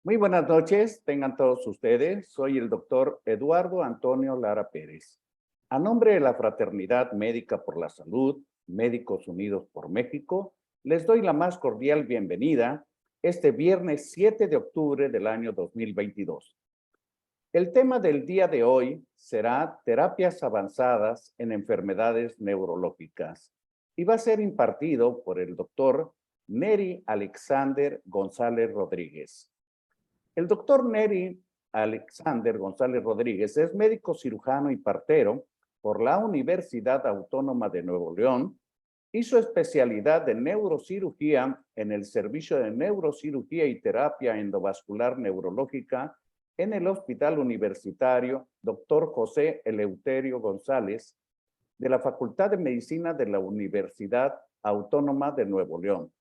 Muy buenas noches, tengan todos ustedes. Soy el doctor Eduardo Antonio Lara Pérez. A nombre de la Fraternidad Médica por la Salud, Médicos Unidos por México, les doy la más cordial bienvenida este viernes 7 de octubre del año 2022. El tema del día de hoy será terapias avanzadas en enfermedades neurológicas y va a ser impartido por el doctor Neri Alexander González Rodríguez. El doctor Neri Alexander González Rodríguez es médico cirujano y partero por la Universidad Autónoma de Nuevo León. Hizo especialidad de neurocirugía en el Servicio de Neurocirugía y Terapia Endovascular Neurológica en el Hospital Universitario Dr. José Eleuterio González de la Facultad de Medicina de la Universidad Autónoma de Nuevo León.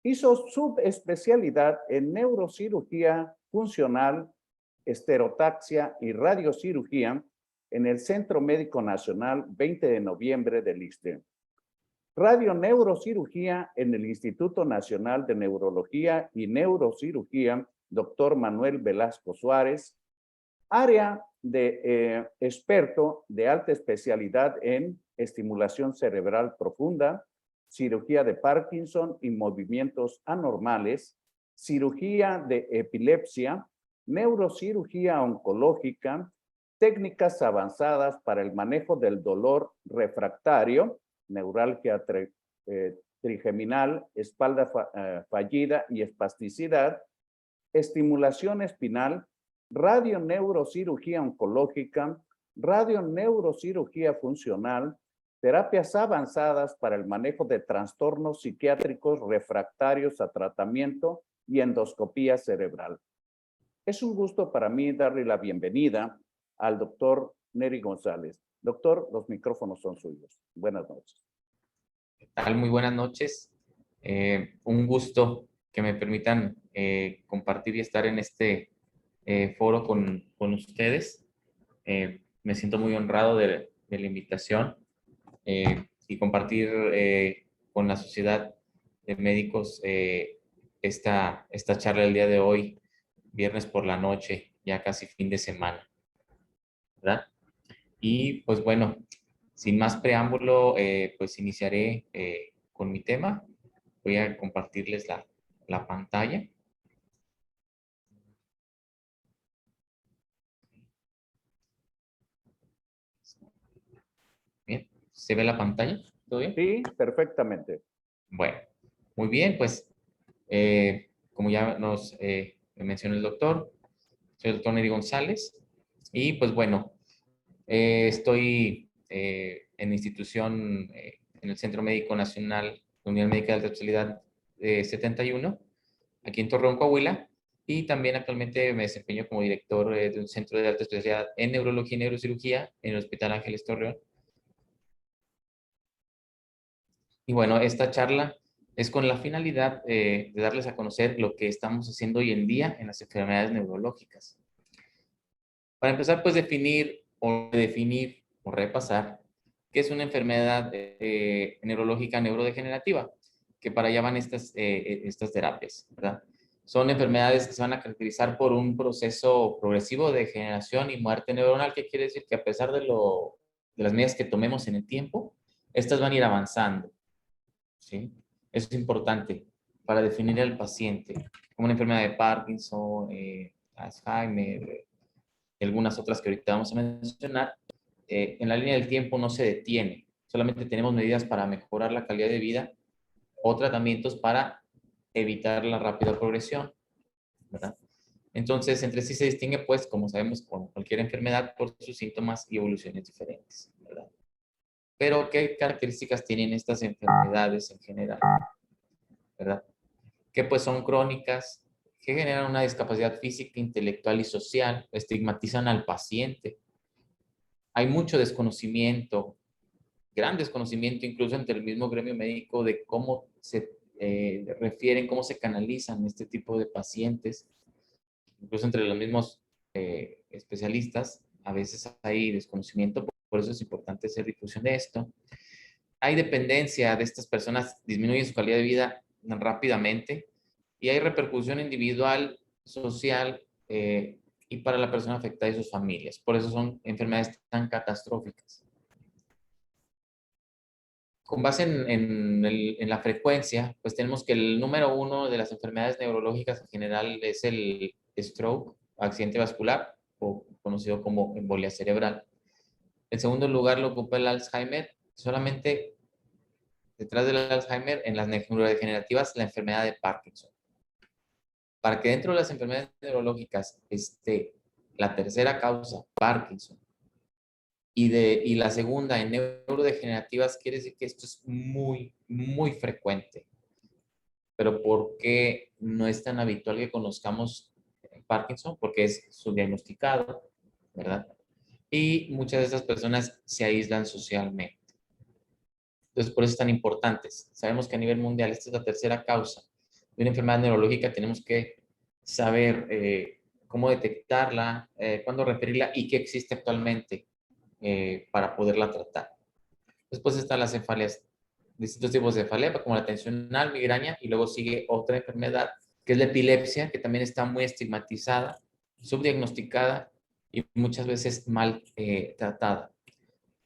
Hizo subespecialidad en neurocirugía funcional, esterotaxia y radiocirugía en el Centro Médico Nacional 20 de noviembre del ISSSTE. Radioneurocirugía en el Instituto Nacional de Neurología y Neurocirugía, Dr. Manuel Velasco Suárez. Área de experto de alta especialidad en estimulación cerebral profunda, cirugía de Parkinson y movimientos anormales, cirugía de epilepsia, neurocirugía oncológica, técnicas avanzadas para el manejo del dolor refractario, neuralgia trigeminal, espalda fallida y espasticidad, estimulación espinal, radioneurocirugía oncológica, radioneurocirugía funcional, terapias avanzadas para el manejo de trastornos psiquiátricos refractarios a tratamiento y endoscopía cerebral. Es un gusto para mí darle la bienvenida al doctor Neri González. Doctor, los micrófonos son suyos. Buenas noches. ¿Qué tal? Muy buenas noches. Un gusto que me permitan compartir y estar en este foro con ustedes. Me siento muy honrado de la invitación y compartir con la Sociedad de Médicos esta charla del día de hoy, viernes por la noche, ya casi fin de semana, ¿verdad? Y pues bueno, sin más preámbulo, pues iniciaré con mi tema. Voy a compartirles la pantalla. Bien, ¿se ve la pantalla? ¿Todo bien? Sí, perfectamente. Bueno, muy bien, pues como ya nos mencionó el doctor, soy el doctor Neri González y pues bueno, estoy en la institución, en el Centro Médico Nacional, la Unidad Médica de Alta Especialidad 71, aquí en Torreón, Coahuila, y también actualmente me desempeño como director de un centro de alta especialidad en neurología y neurocirugía en el Hospital Ángeles Torreón. Y bueno, esta charla es con la finalidad de darles a conocer lo que estamos haciendo hoy en día en las enfermedades neurológicas. Para empezar, pues definir o repasar qué es una enfermedad neurológica neurodegenerativa, que para allá van estas terapias, ¿verdad? Son enfermedades que se van a caracterizar por un proceso progresivo de degeneración y muerte neuronal, que quiere decir que a pesar de las medidas que tomemos en el tiempo, estas van a ir avanzando, ¿sí? Eso es importante para definir al paciente, como una enfermedad de Parkinson, Alzheimer, y algunas otras que ahorita vamos a mencionar. En la línea del tiempo no se detiene, solamente tenemos medidas para mejorar la calidad de vida o tratamientos para evitar la rápida progresión, ¿verdad? Entonces, entre sí se distingue, pues, como sabemos, con cualquier enfermedad por sus síntomas y evoluciones diferentes, ¿verdad? Pero, ¿qué características tienen estas enfermedades en general? ¿Verdad? Que pues son crónicas, que generan una discapacidad física, intelectual y social, estigmatizan al paciente. Hay mucho desconocimiento, gran desconocimiento incluso entre el mismo gremio médico de cómo se refieren, cómo se canalizan este tipo de pacientes. Incluso entre los mismos especialistas, a veces hay desconocimiento, por eso es importante hacer difusión de esto. Hay dependencia de estas personas, disminuye su calidad de vida rápidamente y hay repercusión individual social y para la persona afectada y sus familias. Por eso son enfermedades tan catastróficas. Con base en la frecuencia, pues tenemos que el número 1 de las enfermedades neurológicas en general es el stroke, accidente vascular, o conocido como embolia cerebral. En segundo lugar lo ocupa el Alzheimer. Solamente detrás del Alzheimer, en las neurodegenerativas, la enfermedad de Parkinson. Para que dentro de las enfermedades neurológicas esté la tercera causa, Parkinson, y la segunda en neurodegenerativas, quiere decir que esto es muy, muy frecuente. Pero ¿por qué no es tan habitual que conozcamos Parkinson? Porque es subdiagnosticado, ¿verdad? Y muchas de estas personas se aíslan socialmente. Entonces, por eso es tan importantes. Sabemos que a nivel mundial esta es la tercera causa de una enfermedad neurológica. Tenemos que saber cómo detectarla, cuándo referirla y qué existe actualmente para poderla tratar. Después están las cefaleas, distintos tipos de cefalea, como la tensional, migraña, y luego sigue otra enfermedad, que es la epilepsia, que también está muy estigmatizada, subdiagnosticada y muchas veces mal tratada.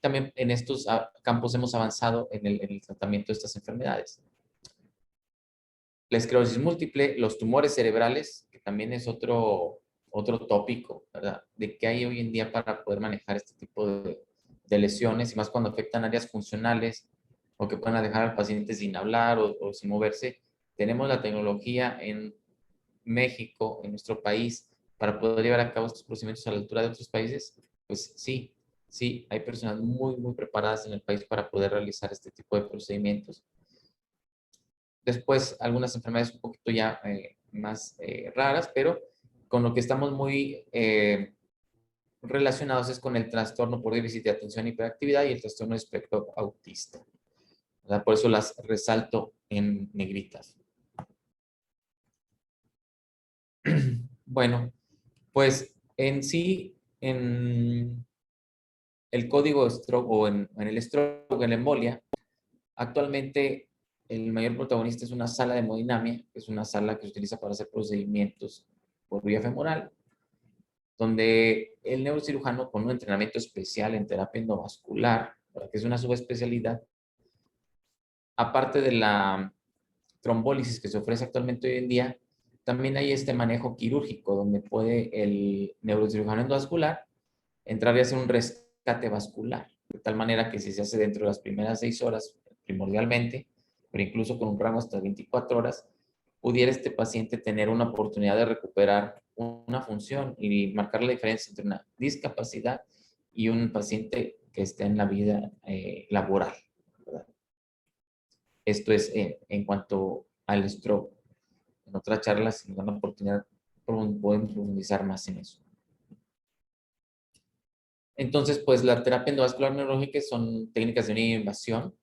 También en estos campos hemos avanzado en el tratamiento de estas enfermedades. La esclerosis múltiple, los tumores cerebrales, que también es otro tópico, ¿verdad? De qué hay hoy en día para poder manejar este tipo de lesiones, y más cuando afectan áreas funcionales o que puedan dejar al paciente sin hablar o sin moverse. Tenemos la tecnología en México, en nuestro país, para poder llevar a cabo estos procedimientos a la altura de otros países. Pues sí, sí, hay personas muy, muy preparadas en el país para poder realizar este tipo de procedimientos. Después, algunas enfermedades un poquito ya más raras, pero con lo que estamos muy relacionados es con el trastorno por déficit de atención y hiperactividad y el trastorno de espectro autista, ¿verdad? Por eso las resalto en negritas. Bueno, pues en sí, en el código stroke o en el stroke, en la embolia, actualmente el mayor protagonista es una sala de hemodinamia, que es una sala que se utiliza para hacer procedimientos por vía femoral, donde el neurocirujano con un entrenamiento especial en terapia endovascular, que es una subespecialidad, aparte de la trombólisis que se ofrece actualmente hoy en día, también hay este manejo quirúrgico donde puede el neurocirujano endovascular entrar y hacer un rescate vascular, de tal manera que si se hace dentro de las primeras 6 horas, primordialmente, pero incluso con un rango hasta 24 horas, pudiera este paciente tener una oportunidad de recuperar una función y marcar la diferencia entre una discapacidad y un paciente que esté en la vida laboral, ¿verdad? Esto es en cuanto al stroke. En otra charla, si nos dan la oportunidad, podemos profundizar más en eso. Entonces, pues la terapia endovascular neurológica son técnicas de unida invasión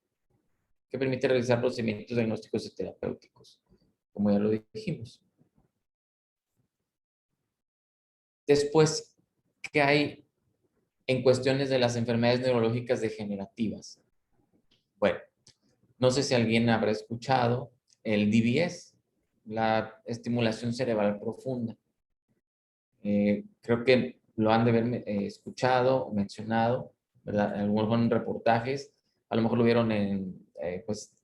que permite realizar procedimientos diagnósticos y terapéuticos, como ya lo dijimos. Después, ¿qué hay en cuestiones de las enfermedades neurológicas degenerativas? Bueno, no sé si alguien habrá escuchado el DBS, la estimulación cerebral profunda. Creo que lo han de haber escuchado o mencionado, ¿verdad? En algunos reportajes, a lo mejor lo vieron pues,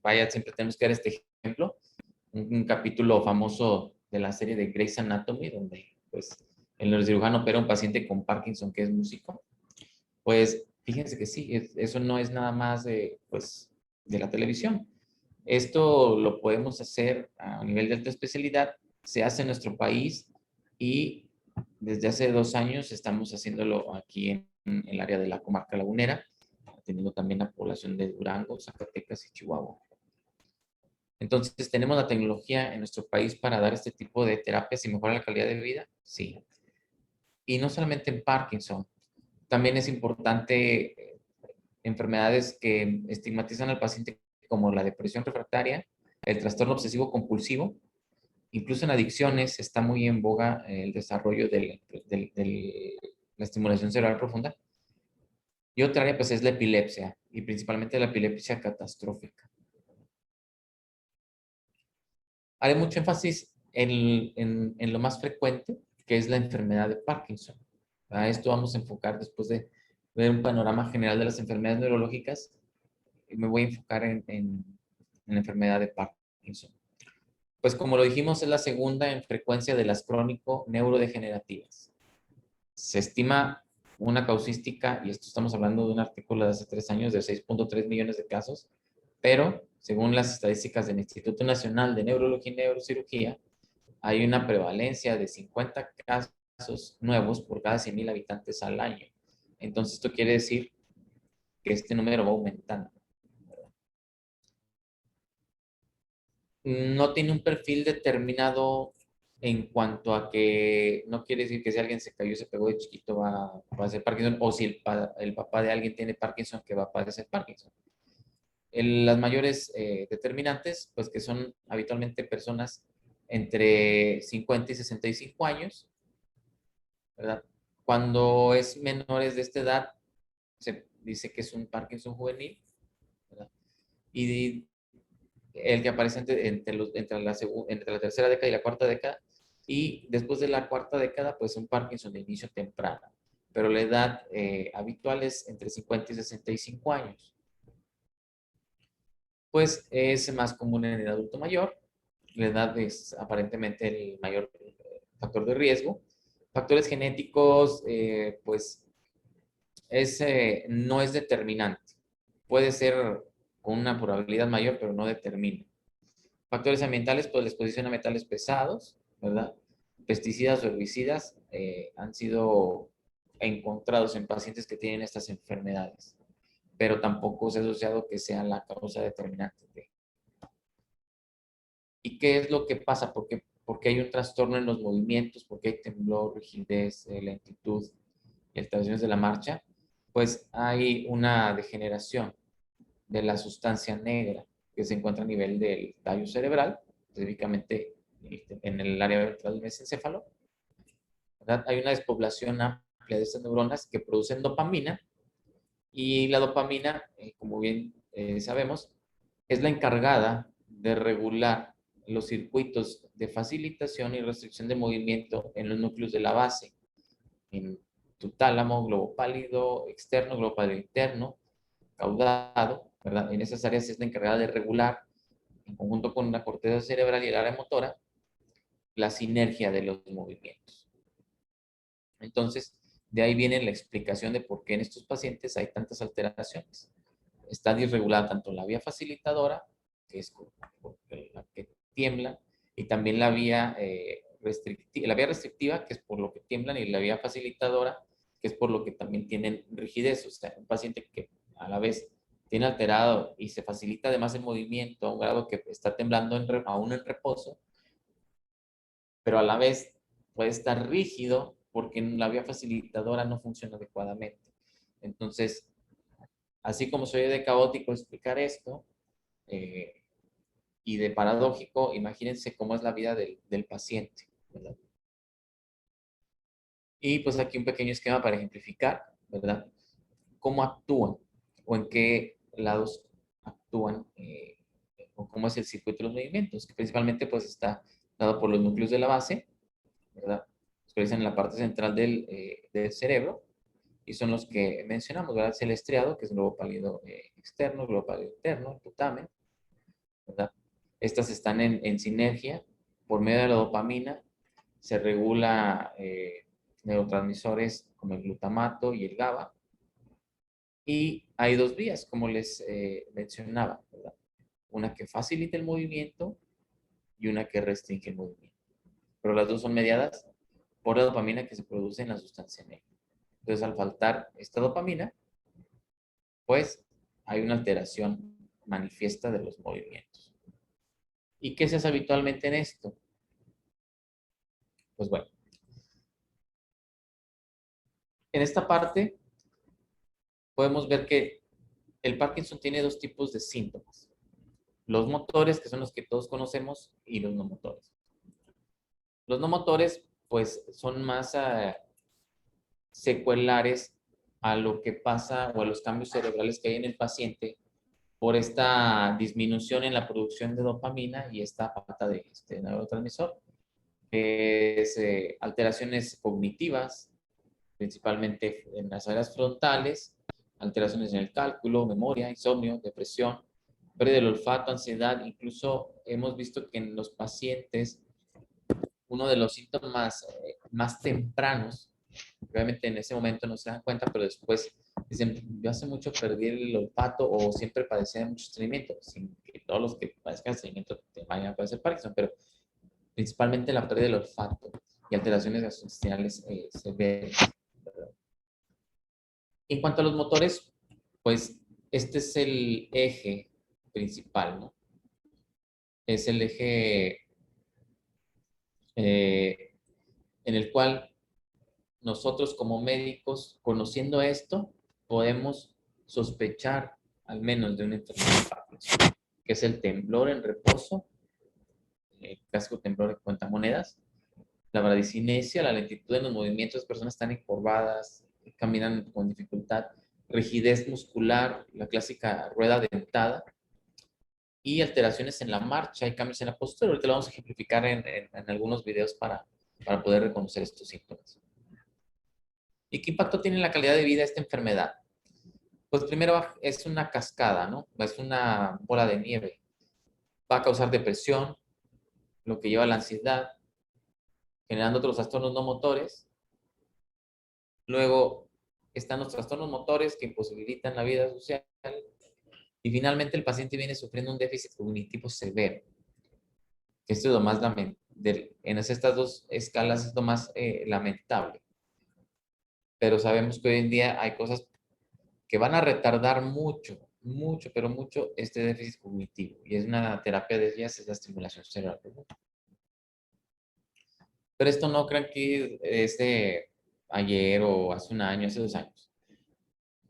vaya, siempre tenemos que dar este ejemplo, un capítulo famoso de la serie de Grey's Anatomy, donde, pues, el neurocirujano opera a un paciente con Parkinson que es músico. Pues, fíjense que sí, eso no es nada más pues, de la televisión. Esto lo podemos hacer a nivel de alta especialidad, se hace en nuestro país y desde hace 2 años estamos haciéndolo aquí en el área de la comarca lagunera, atendiendo también a la población de Durango, Zacatecas y Chihuahua. Entonces, ¿tenemos la tecnología en nuestro país para dar este tipo de terapias y mejorar la calidad de vida? Sí. Y no solamente en Parkinson, también es importante enfermedades que estigmatizan al paciente como la depresión refractaria, el trastorno obsesivo compulsivo, incluso en adicciones está muy en boga el desarrollo de la estimulación cerebral profunda. Y otra área pues es la epilepsia y principalmente la epilepsia catastrófica. Haré mucho énfasis en lo más frecuente, que es la enfermedad de Parkinson. A esto vamos a enfocar después de ver un panorama general de las enfermedades neurológicas. Me voy a enfocar en la enfermedad de Parkinson. Pues como lo dijimos, es la segunda en frecuencia de las crónico-neurodegenerativas. Se estima una causística, y esto estamos hablando de un artículo de hace 3 años, de 6.3 millones de casos, pero según las estadísticas del Instituto Nacional de Neurología y Neurocirugía, hay una prevalencia de 50 casos nuevos por cada 100,000 habitantes al año. Entonces, esto quiere decir que este número va aumentando. No tiene un perfil determinado en cuanto a que no quiere decir que si alguien se cayó y se pegó de chiquito va a ser Parkinson, o si el papá de alguien tiene Parkinson, que va a padecer Parkinson. Las mayores determinantes, pues que son habitualmente personas entre 50 y 65 años, ¿verdad? Cuando es menores de esta edad, se dice que es un Parkinson juvenil, ¿verdad? Y el que aparece entre la tercera década y la cuarta década, y después de la cuarta década, pues un Parkinson de inicio temprano, pero la edad habitual es entre 50 y 65 años. Pues es más común en el adulto mayor, la edad es aparentemente el mayor factor de riesgo. Factores genéticos, pues no es determinante. Puede ser con una probabilidad mayor, pero no determina. Factores ambientales, pues la exposición a metales pesados, ¿verdad? Pesticidas o herbicidas han sido encontrados en pacientes que tienen estas enfermedades, pero tampoco se ha asociado que sea la causa determinante de. ¿Y qué es lo que pasa? Porque hay un trastorno en los movimientos, porque hay temblor, rigidez, lentitud y alteraciones de la marcha, pues hay una degeneración de la sustancia negra que se encuentra a nivel del tallo cerebral, específicamente en el área ventral del mesencéfalo, ¿verdad? Hay una despoblación amplia de estas neuronas que producen dopamina, y la dopamina, como bien sabemos, es la encargada de regular los circuitos de facilitación y restricción de movimiento en los núcleos de la base, en tu tálamo, globo pálido externo, globo pálido interno, caudado, ¿verdad? En esas áreas es la encargada de regular, en conjunto con la corteza cerebral y el área motora, la sinergia de los movimientos. Entonces, de ahí viene la explicación de por qué en estos pacientes hay tantas alteraciones. Está disregulada tanto la vía facilitadora, que es la que tiembla, y también la vía restrictiva, que es por lo que tiemblan, y la vía facilitadora, que es por lo que también tienen rigidez. O sea, un paciente que a la vez tiene alterado y se facilita además el movimiento a un grado que está temblando aún en reposo, pero a la vez puede estar rígido porque la vía facilitadora no funciona adecuadamente. Entonces, así como soy de caótico explicar esto, y de paradójico, imagínense cómo es la vida del paciente, ¿verdad? Y pues aquí un pequeño esquema para ejemplificar, ¿verdad? Cómo actúan o en qué lados actúan, o cómo es el circuito de los movimientos, que principalmente pues está dado por los núcleos de la base, ¿verdad? Se expresan en la parte central del cerebro, y son los que mencionamos, ¿verdad? Es el estriado, que es el globo pálido externo, el globo pálido interno, el putamen, ¿verdad? Estas están en sinergia por medio de la dopamina. Se regula neurotransmisores como el glutamato y el GABA. Y hay dos vías, como les mencionaba, ¿verdad? Una que facilita el movimiento y una que restringe el movimiento. Pero las dos son mediadas por la dopamina que se produce en la sustancia negra. Entonces, al faltar esta dopamina, pues hay una alteración manifiesta de los movimientos. ¿Y qué se hace habitualmente en esto? Pues bueno, en esta parte podemos ver que el Parkinson tiene dos tipos de síntomas. Los motores, que son los que todos conocemos, y los no motores. Los no motores, pues, son más secuelares a lo que pasa o a los cambios cerebrales que hay en el paciente por esta disminución en la producción de dopamina y esta falta de este neurotransmisor. es alteraciones cognitivas, principalmente en las áreas frontales, alteraciones en el cálculo, memoria, insomnio, depresión, pérdida del olfato, ansiedad. Incluso hemos visto que en los pacientes uno de los síntomas más tempranos, obviamente en ese momento no se dan cuenta, pero después dicen, yo hace mucho perdí el olfato o siempre padecí de mucho estreñimiento, sin que todos los que padezcan estreñimiento te vayan a padecer Parkinson, pero principalmente la pérdida del olfato y alteraciones gastrointestinales severas. En cuanto a los motores, pues este es el eje principal, ¿no? Es el eje en el cual nosotros como médicos, conociendo esto, podemos sospechar al menos de una enfermedad de Parkinson, que es el temblor en reposo, el clásico temblor de cuentamonedas, la bradicinesia, la lentitud en los movimientos, las personas están encorvadas, caminan con dificultad, rigidez muscular, la clásica rueda dentada, y alteraciones en la marcha y cambios en la postura. Ahorita lo vamos a ejemplificar en algunos videos para poder reconocer estos síntomas. ¿Y qué impacto tiene en la calidad de vida esta enfermedad? Pues primero es una cascada, ¿no? Es una bola de nieve. Va a causar depresión, lo que lleva a la ansiedad, generando otros trastornos no motores. Luego están los trastornos motores que imposibilitan la vida social. Y finalmente el paciente viene sufriendo un déficit cognitivo severo. Esto es lo más lamentable. En estas dos escalas es lo más lamentable. Pero sabemos que hoy en día hay cosas que van a retardar mucho, mucho, pero mucho este déficit cognitivo. Y es una terapia de ellas, es la estimulación cerebral. Pero esto no crean que es de ayer o hace un año, hace 2 años.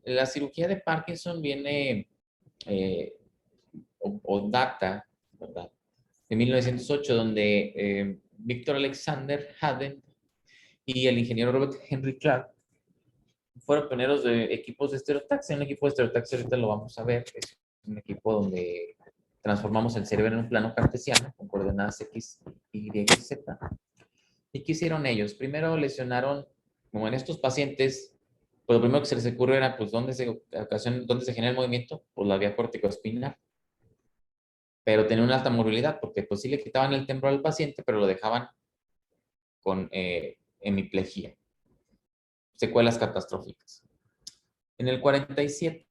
La cirugía de Parkinson viene eh, o data, ¿verdad? De 1908, donde Victor Alexander Haden y el ingeniero Robert Henry Clark fueron pioneros de equipos de estereotaxia. Un equipo de estereotaxia, ahorita lo vamos a ver, es un equipo donde transformamos el cerebro en un plano cartesiano con coordenadas X, Y y Z. ¿Y qué hicieron ellos? Primero lesionaron, como en estos pacientes, pues lo primero que se les ocurrió era, pues, ¿dónde se genera el movimiento? Pues la vía corticoespinal. Pero tenía una alta movilidad, porque pues sí le quitaban el temblor al paciente, pero lo dejaban con hemiplegia, secuelas catastróficas. En el 47,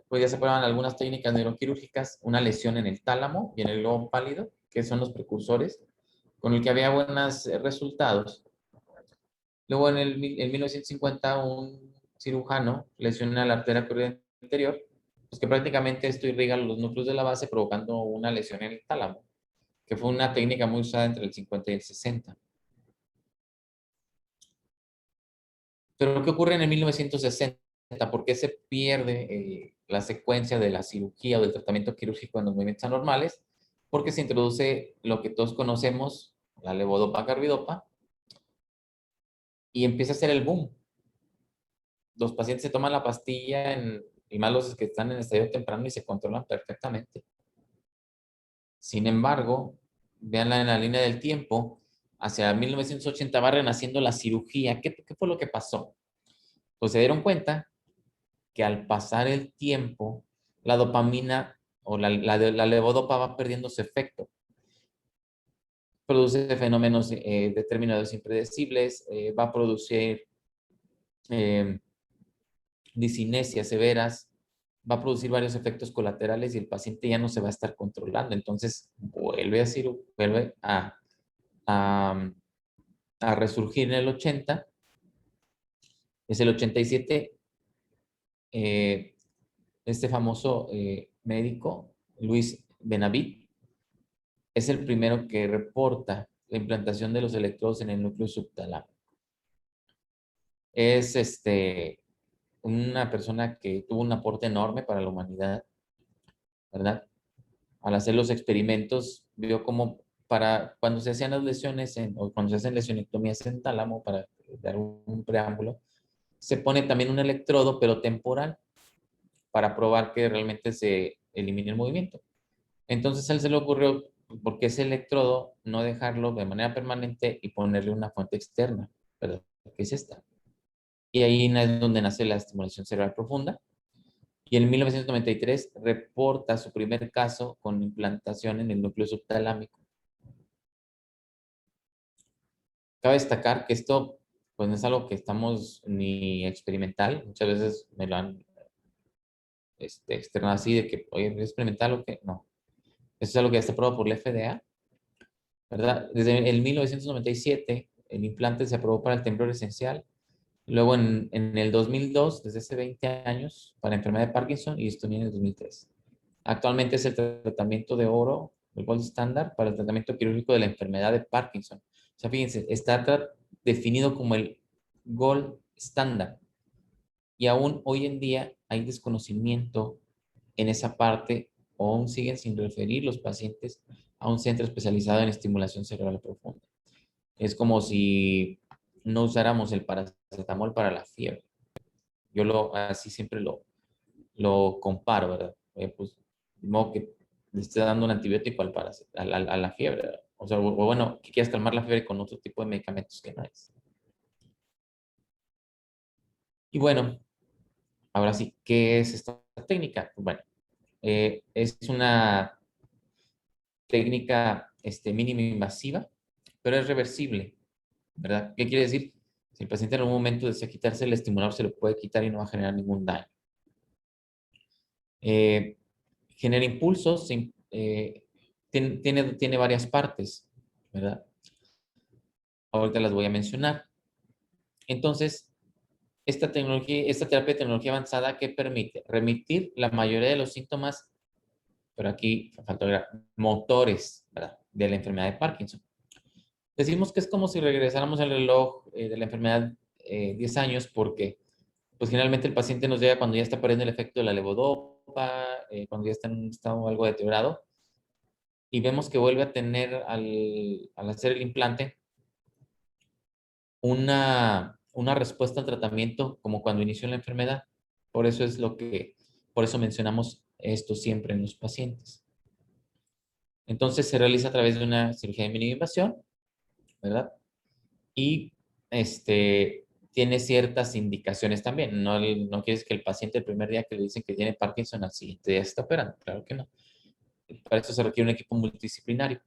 pues ya se prueban algunas técnicas neuroquirúrgicas, una lesión en el tálamo y en el globo pálido, que son los precursores, con el que había buenos resultados. Luego en 1950 un cirujano lesiona la arteria carotídea anterior, pues que prácticamente esto irriga los núcleos de la base provocando una lesión en el tálamo, que fue una técnica muy usada entre el 50 y el 60. Pero ¿qué ocurre en el 1960? ¿Por qué se pierde la secuencia de la cirugía o del tratamiento quirúrgico en los movimientos anormales? Porque se introduce lo que todos conocemos, la levodopa-carbidopa, y empieza a ser el boom. Los pacientes se toman la pastilla, y más los que están en estadio temprano, y se controlan perfectamente. Sin embargo, veanla en la línea del tiempo, hacia 1980 va renaciendo la cirugía. ¿Qué fue lo que pasó? Pues se dieron cuenta que al pasar el tiempo, la dopamina o la levodopa va perdiendo su efecto. Produce fenómenos determinados impredecibles, va a producir disinesias severas, va a producir varios efectos colaterales y el paciente ya no se va a estar controlando. Entonces vuelve a, a resurgir en el 80. Es el 87, este famoso médico, Luis Benavid, es el primero que reporta la implantación de los electrodos en el núcleo subtalámico. Es una persona que tuvo un aporte enorme para la humanidad, ¿verdad? Al hacer los experimentos, vio como para cuando se hacían las lesiones o cuando se hacen lesionectomías en tálamo, para dar un preámbulo, se pone también un electrodo, pero temporal, para probar que realmente se elimine el movimiento. Entonces a él se le ocurrió porque ese electrodo no dejarlo de manera permanente y ponerle una fuente externa, ¿verdad? Que es esta. Y ahí es donde nace la estimulación cerebral profunda. Y en 1993 reporta su primer caso con implantación en el núcleo subtalámico. Cabe destacar que esto pues no es algo que estamos ni experimental. Muchas veces me lo han externado así de que, oye, ¿es experimental o qué? No. Eso es algo que ya está aprobado por la FDA, ¿verdad? Desde el 1997 el implante se aprobó para el temblor esencial. Luego en el 2002, desde hace 20 años, para enfermedad de Parkinson y distonía en el 2003. Actualmente es el tratamiento de oro, el gold standard, para el tratamiento quirúrgico de la enfermedad de Parkinson. O sea, fíjense, está definido como el gold standard. Y aún hoy en día hay desconocimiento en esa parte o aún siguen sin referir los pacientes a un centro especializado en estimulación cerebral profunda. Es como si no usáramos el paracetamol para la fiebre. Yo así siempre lo comparo, ¿verdad? Pues, de modo que le esté dando un antibiótico a la fiebre, ¿verdad? O sea, o bueno, que quieras calmar la fiebre con otro tipo de medicamentos que no es. Y bueno, ahora sí, ¿qué es esta técnica? Bueno, es una técnica mínimo invasiva, pero es reversible, ¿verdad? ¿Qué quiere decir? Si el paciente en algún momento desea quitarse el estimulador, se lo puede quitar y no va a generar ningún daño. Eh, Genera impulsos, tiene varias partes, ¿verdad? Ahorita las voy a mencionar. Entonces, esta terapia de tecnología avanzada que permite remitir la mayoría de los síntomas, pero aquí falta ver, motores, ¿verdad? De la enfermedad de Parkinson. Decimos que es como si regresáramos el reloj de la enfermedad 10 años porque pues generalmente el paciente nos llega cuando ya está perdiendo el efecto de la levodopa, cuando ya está en un estado algo deteriorado y vemos que vuelve a tener al hacer el implante una respuesta al tratamiento como cuando inició la enfermedad. Por eso mencionamos esto siempre en los pacientes. Entonces se realiza a través de una cirugía de mínima invasión, ¿verdad? Y tiene ciertas indicaciones también. No quieres que el paciente el primer día que le dicen que tiene Parkinson al siguiente día se está operando. Claro que no. Para eso se requiere un equipo multidisciplinario.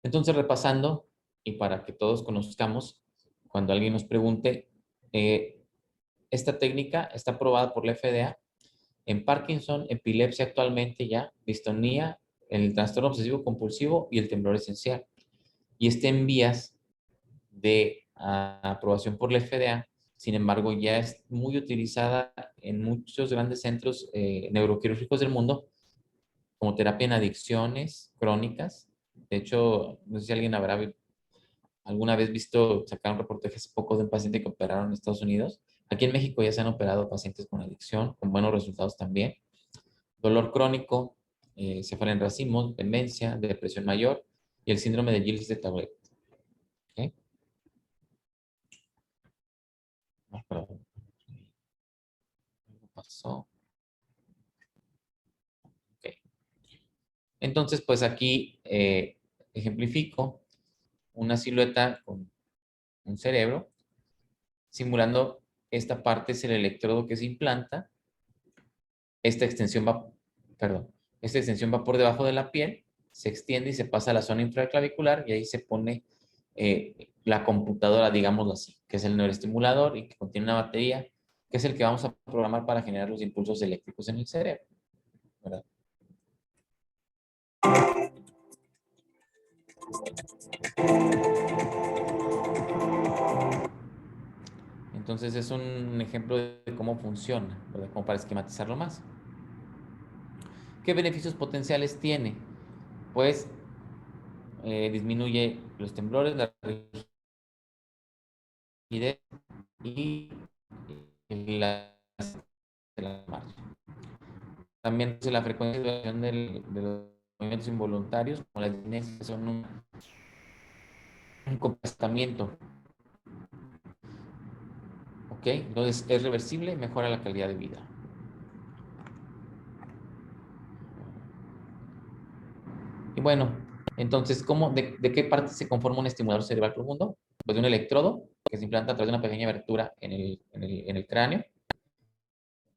Entonces, repasando, y para que todos conozcamos, cuando alguien nos pregunte, eh, esta técnica está aprobada por la FDA en Parkinson, epilepsia actualmente ya, distonía, el trastorno obsesivo compulsivo y el temblor esencial. Y está en vías de aprobación por la FDA. Sin embargo, ya es muy utilizada en muchos grandes centros neuroquirúrgicos del mundo como terapia en adicciones crónicas. De hecho, no sé si alguien habrá alguna vez visto, sacaron un reportaje hace poco de un paciente que operaron en Estados Unidos. Aquí en México ya se han operado pacientes con adicción, con buenos resultados también. Dolor crónico, cefalorracismo, demencia, depresión mayor y el síndrome de Gilles de Tourette. ¿Okay? Ah, perdón. ¿Qué pasó? Okay. Entonces, pues aquí ejemplifico una silueta con un cerebro, simulando esta parte es el electrodo que se implanta, esta extensión va, perdón, esta extensión va por debajo de la piel, se extiende y se pasa a la zona infraclavicular y ahí se pone la computadora, digámoslo así, que es el neuroestimulador y que contiene una batería, que es el que vamos a programar para generar los impulsos eléctricos en el cerebro, ¿verdad? Entonces es un ejemplo de cómo funciona, ¿verdad? Como para esquematizarlo más. ¿Qué beneficios potenciales tiene? Pues disminuye los temblores, la rigidez y la marcha. También reduce la frecuencia de los movimientos involuntarios, como las disnesias, que son un comportamiento. ¿Ok? Entonces es reversible y mejora la calidad de vida. bueno, entonces, de qué parte se conforma un estimulador cerebral profundo? Pues de un electrodo que se implanta a través de una pequeña abertura en el cráneo,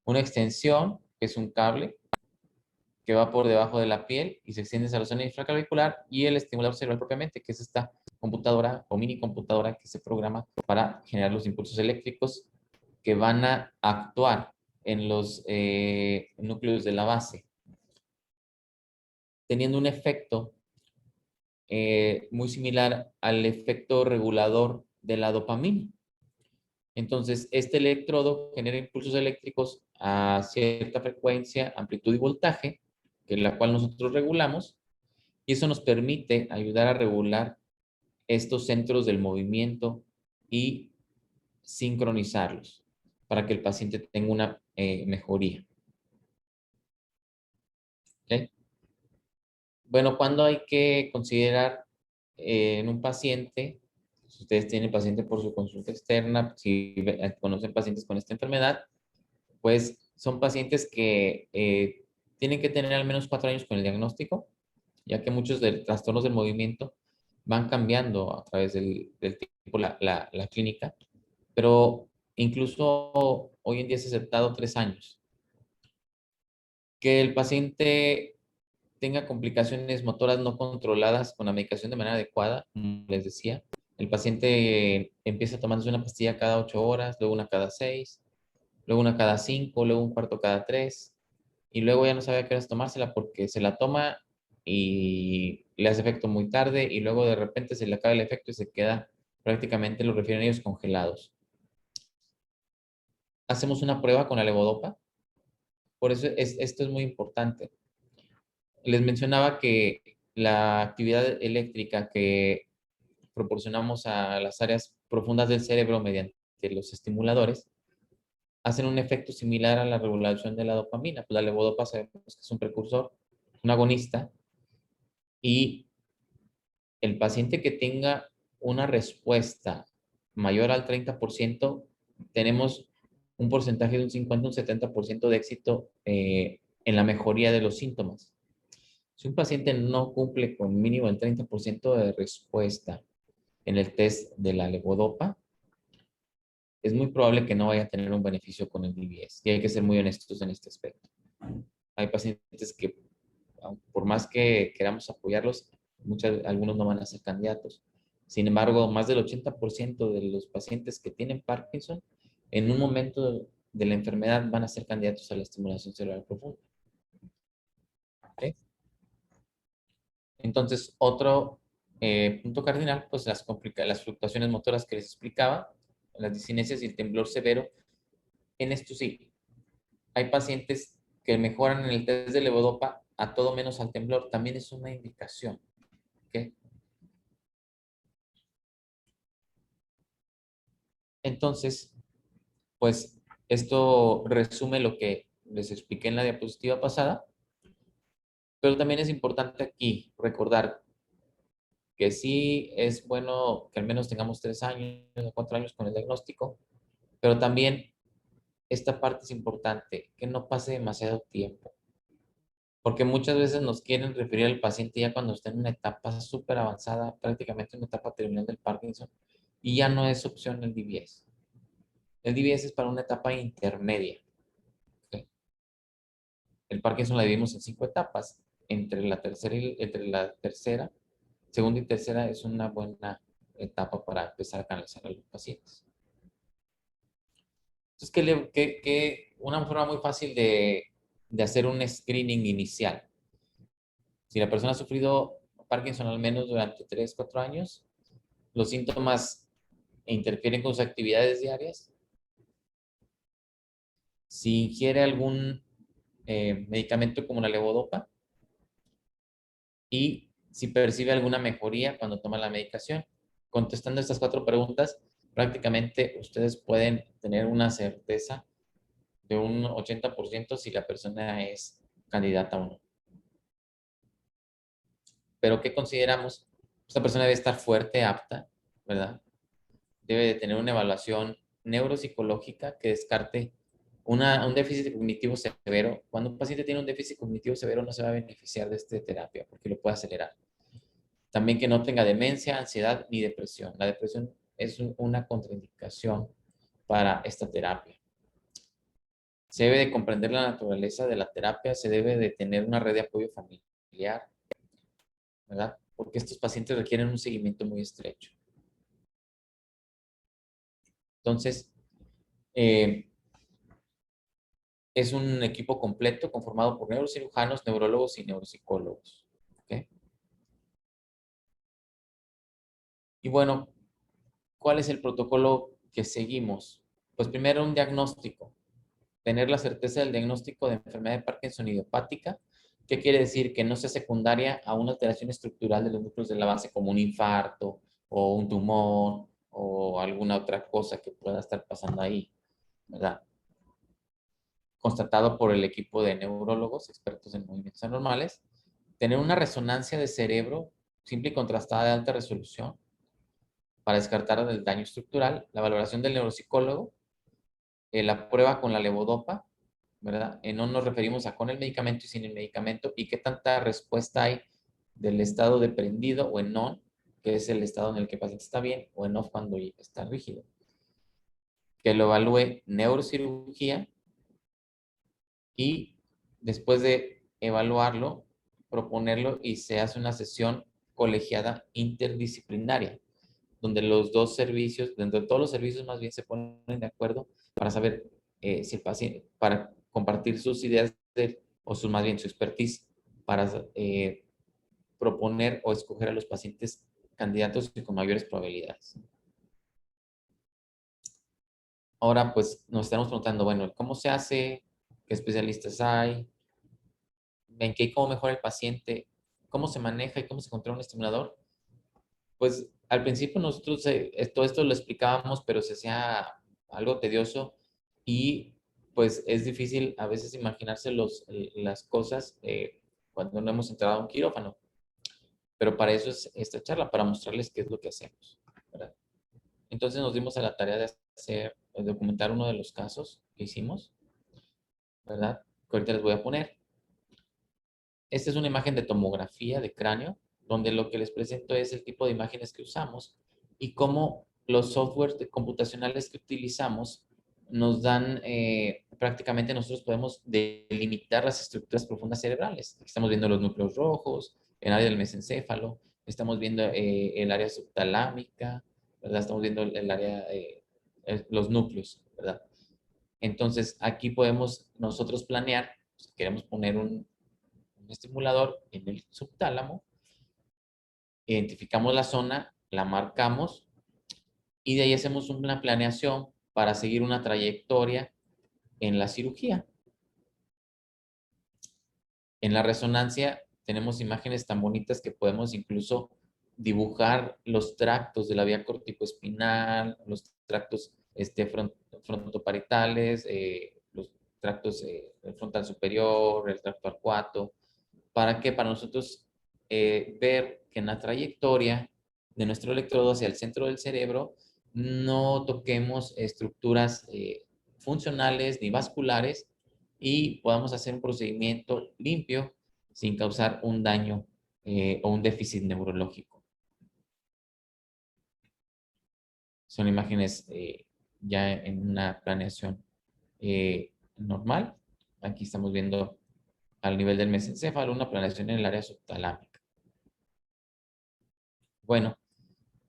una extensión, que es un cable que va por debajo de la piel y se extiende hacia la zona infraclavicular, y el estimulador cerebral propiamente, que es esta computadora o mini computadora que se programa para generar los impulsos eléctricos que van a actuar en los núcleos de la base, teniendo un efecto muy similar al efecto regulador de la dopamina. Entonces, este electrodo genera impulsos eléctricos a cierta frecuencia, amplitud y voltaje, que es la cual nosotros regulamos, y eso nos permite ayudar a regular estos centros del movimiento y sincronizarlos para que el paciente tenga una mejoría. ¿Okay? Bueno, ¿cuándo hay que considerar en un paciente? Si ustedes tienen paciente por su consulta externa, si conocen pacientes con esta enfermedad, pues son pacientes que tienen que tener al menos 4 años con el diagnóstico, ya que muchos de trastornos del movimiento van cambiando a través del tiempo la clínica, pero incluso hoy en día es aceptado 3 años. Que el paciente tenga complicaciones motoras no controladas con la medicación de manera adecuada, como les decía, el paciente empieza tomándose una pastilla cada 8 horas, luego una cada 6, luego una cada 5, luego un cuarto cada 3, y luego ya no sabe a qué horas tomársela porque se la toma y le hace efecto muy tarde, y luego de repente se le acaba el efecto y se queda prácticamente, lo refieren ellos, congelados. Hacemos una prueba con la levodopa, por eso esto es muy importante. Les mencionaba que la actividad eléctrica que proporcionamos a las áreas profundas del cerebro mediante los estimuladores hacen un efecto similar a la regulación de la dopamina. Pues la levodopa sabemos que es un precursor, un agonista, y el paciente que tenga una respuesta mayor al 30%, tenemos un porcentaje de un 50, un 70% de éxito en la mejoría de los síntomas. Si un paciente no cumple con mínimo el 30% de respuesta en el test de la levodopa, es muy probable que no vaya a tener un beneficio con el DBS. Y hay que ser muy honestos en este aspecto. Hay pacientes que, por más que queramos apoyarlos, algunos no van a ser candidatos. Sin embargo, más del 80% de los pacientes que tienen Parkinson, en un momento de la enfermedad van a ser candidatos a la estimulación cerebral profunda. ¿Okay? Entonces, otro punto cardinal, pues las fluctuaciones motoras que les explicaba, las discinesias y el temblor severo. En esto sí, hay pacientes que mejoran en el test de levodopa a todo menos al temblor. También es una indicación. ¿Okay? Entonces, pues esto resume lo que les expliqué en la diapositiva pasada, pero también es importante aquí recordar que sí es bueno que al menos tengamos 3 años o 4 años con el diagnóstico, pero también esta parte es importante, que no pase demasiado tiempo, porque muchas veces nos quieren referir al paciente ya cuando está en una etapa súper avanzada, prácticamente una etapa terminal del Parkinson, y ya no es opción el DBS. El DBS es para una etapa intermedia. ¿Okay? El Parkinson la dividimos en 5 etapas. Entre la tercera, segunda y tercera es una buena etapa para empezar a canalizar a los pacientes. Entonces, una forma muy fácil de hacer un screening inicial. Si la persona ha sufrido Parkinson al menos durante 3, 4 años, los síntomas interfieren con sus actividades diarias, si ingiere algún medicamento como la levodopa, y si percibe alguna mejoría cuando toma la medicación. Contestando estas 4 preguntas, prácticamente ustedes pueden tener una certeza de un 80% si la persona es candidata o no. Pero ¿qué consideramos? Esta persona debe estar fuerte, apta, ¿verdad? Debe de tener una evaluación neuropsicológica que descarte un déficit cognitivo severo, cuando un paciente tiene un déficit cognitivo severo no se va a beneficiar de esta terapia porque lo puede acelerar. También que no tenga demencia, ansiedad ni depresión. La depresión es una contraindicación para esta terapia. Se debe de comprender la naturaleza de la terapia, se debe de tener una red de apoyo familiar, ¿verdad? Porque estos pacientes requieren un seguimiento muy estrecho. Entonces, es un equipo completo conformado por neurocirujanos, neurólogos y neuropsicólogos. ¿Okay? Y bueno, ¿cuál es el protocolo que seguimos? Pues primero un diagnóstico. Tener la certeza del diagnóstico de enfermedad de Parkinson idiopática. ¿Qué quiere decir? Que no sea secundaria a una alteración estructural de los núcleos de la base como un infarto o un tumor o alguna otra cosa que pueda estar pasando ahí, ¿verdad? Constatado por el equipo de neurólogos expertos en movimientos anormales. Tener una resonancia de cerebro simple y contrastada de alta resolución para descartar el daño estructural. La valoración del neuropsicólogo. La prueba con la levodopa, ¿verdad? No nos referimos a con el medicamento y sin el medicamento y qué tanta respuesta hay del estado de prendido o en on, que es el estado en el que el paciente está bien, o en off cuando está rígido. Que lo evalúe neurocirugía y después de evaluarlo, proponerlo y se hace una sesión colegiada interdisciplinaria, donde los dos servicios, dentro de todos los servicios más bien se ponen de acuerdo para saber si el paciente, para compartir sus ideas o más bien su expertise para proponer o escoger a los pacientes candidatos con mayores probabilidades. Ahora pues nos estamos preguntando, bueno, ¿cómo se hace? ¿Qué especialistas hay? ¿En qué y cómo mejora el paciente? ¿Cómo se maneja y cómo se controla un estimulador? Pues al principio nosotros todo esto lo explicábamos, pero se hacía algo tedioso y pues es difícil a veces imaginarse las cosas cuando no hemos entrado a un quirófano. Pero para eso es esta charla, para mostrarles qué es lo que hacemos, ¿verdad? Entonces nos dimos a la tarea de documentar uno de los casos que hicimos, ¿verdad? Que ahorita les voy a poner. Esta es una imagen de tomografía de cráneo, donde lo que les presento es el tipo de imágenes que usamos y cómo los softwares computacionales que utilizamos nos dan, prácticamente nosotros podemos delimitar las estructuras profundas cerebrales. Aquí estamos viendo los núcleos rojos, el área del mesencéfalo, estamos viendo el área subtalámica, ¿verdad? Estamos viendo el área, los núcleos, ¿verdad? Entonces, aquí podemos nosotros planear, si queremos poner un estimulador en el subtálamo, identificamos la zona, la marcamos y de ahí hacemos una planeación para seguir una trayectoria en la cirugía. En la resonancia tenemos imágenes tan bonitas que podemos incluso dibujar los tractos de la vía corticoespinal, los tractos frontoparietales, los tractos frontal superior, el tracto arcuato. ¿Para qué? Para nosotros ver que en la trayectoria de nuestro electrodo hacia el centro del cerebro no toquemos estructuras funcionales ni vasculares y podamos hacer un procedimiento limpio sin causar un daño o un déficit neurológico. Son imágenes ya en una planeación normal. Aquí estamos viendo al nivel del mesencéfalo una planeación en el área subtalámica. Bueno,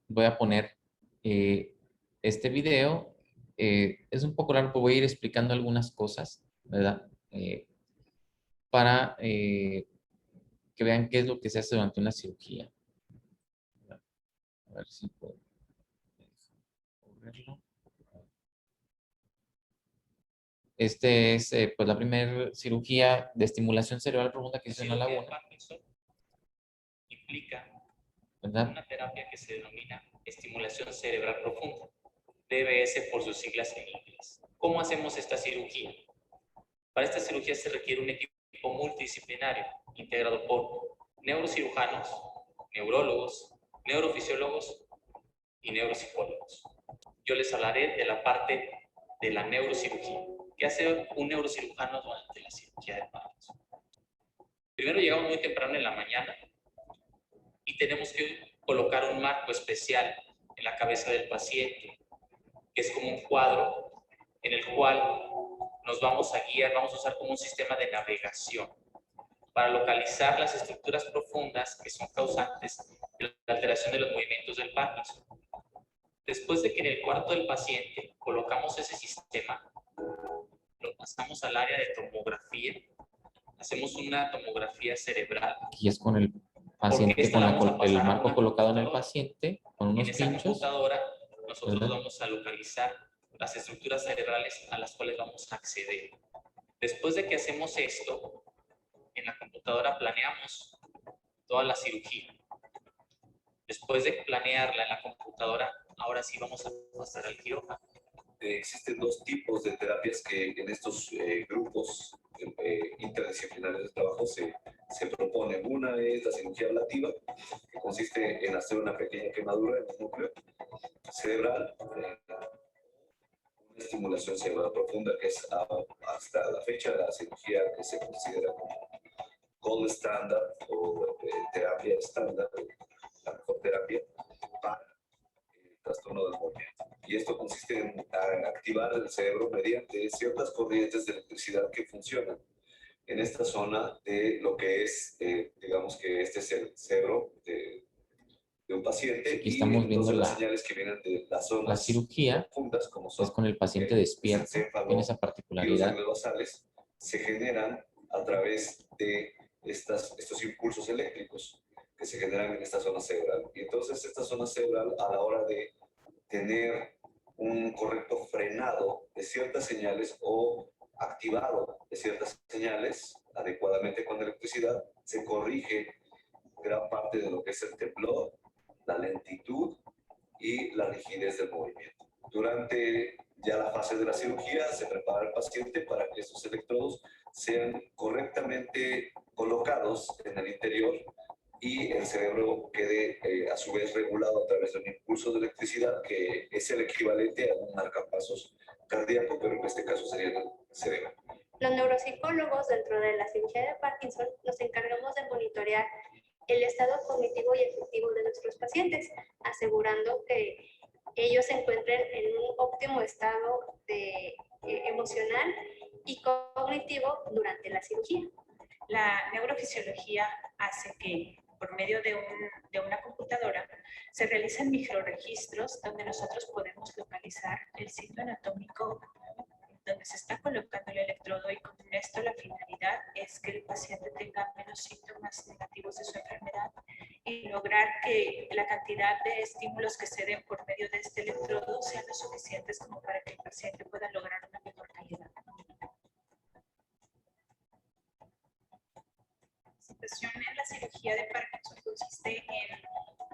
voy a poner este video. Es un poco largo, voy a ir explicando algunas cosas, ¿verdad? Para que vean qué es lo que se hace durante una cirugía. A ver si puedo verlo. Este es pues la primera cirugía de estimulación cerebral profunda que se hizo en la laguna. Implica, ¿verdad?, una terapia que se denomina estimulación cerebral profunda, DBS por sus siglas en inglés. ¿Cómo hacemos esta cirugía? Para esta cirugía se requiere un equipo multidisciplinario integrado por neurocirujanos, neurólogos, neurofisiólogos y neuropsicólogos. Yo les hablaré de la parte de la neurocirugía. ¿Qué hace un neurocirujano durante la cirugía de Parkinson? Primero llegamos muy temprano en la mañana y tenemos que colocar un marco especial en la cabeza del paciente, que es como un cuadro en el cual nos vamos a guiar, vamos a usar como un sistema de navegación para localizar las estructuras profundas que son causantes de la alteración de los movimientos del Parkinson. Después de que en el cuarto del paciente colocamos ese sistema, lo pasamos al área de tomografía. Hacemos una tomografía cerebral. Aquí es con el paciente, con el marco colocado en el paciente, con unos pinchos. En esa computadora nosotros vamos a localizar las estructuras cerebrales a las cuales vamos a acceder. Después de que hacemos esto, en la computadora planeamos toda la cirugía. Después de planearla en la computadora, ahora sí vamos a pasar al quirófano. Existen dos tipos de terapias que en estos grupos interdisciplinares de trabajo se proponen. Una es la cirugía ablativa, que consiste en hacer una pequeña quemadura en el núcleo cerebral, una estimulación cerebral profunda, que es hasta la fecha la cirugía que se considera como gold standard o terapia estándar, la mejor terapia para el trastorno del movimiento. Y esto consiste en activar el cerebro mediante ciertas corrientes de electricidad que funcionan en esta zona de lo que es, digamos que este es el cerebro de un paciente. Aquí estamos viendo las señales que vienen de las zonas la cirugía profundas, como son, es con el paciente despierto, tiene esa particularidad. Los basales se generan a través de estos impulsos eléctricos que se generan en esta zona cerebral. Y entonces esta zona cerebral, a la hora de tener un correcto frenado de ciertas señales o activado de ciertas señales adecuadamente con electricidad, se corrige gran parte de lo que es el temblor, la lentitud y la rigidez del movimiento. Durante ya la fase de la cirugía se prepara el paciente para que estos electrodos sean correctamente colocados en el interior y el cerebro quede a su vez regulado a través de un impulso de electricidad que es el equivalente a un marcapasos cardíaco, pero en este caso sería el cerebro. Los neuropsicólogos dentro de la cirugía de Parkinson nos encargamos de monitorear el estado cognitivo y afectivo de nuestros pacientes, asegurando que ellos se encuentren en un óptimo estado emocional y cognitivo durante la cirugía. La neurofisiología hace que por medio de una computadora se realicen microregistros donde nosotros podemos localizar el sitio anatómico donde se está colocando el electrodo, y con esto la finalidad es que el paciente tenga menos síntomas negativos de su enfermedad y lograr que la cantidad de estímulos que se den por medio de este electrodo sean lo suficientes como para que el paciente pueda lograr una mejor calidad. La situación en la cirugía de Parkinson consiste en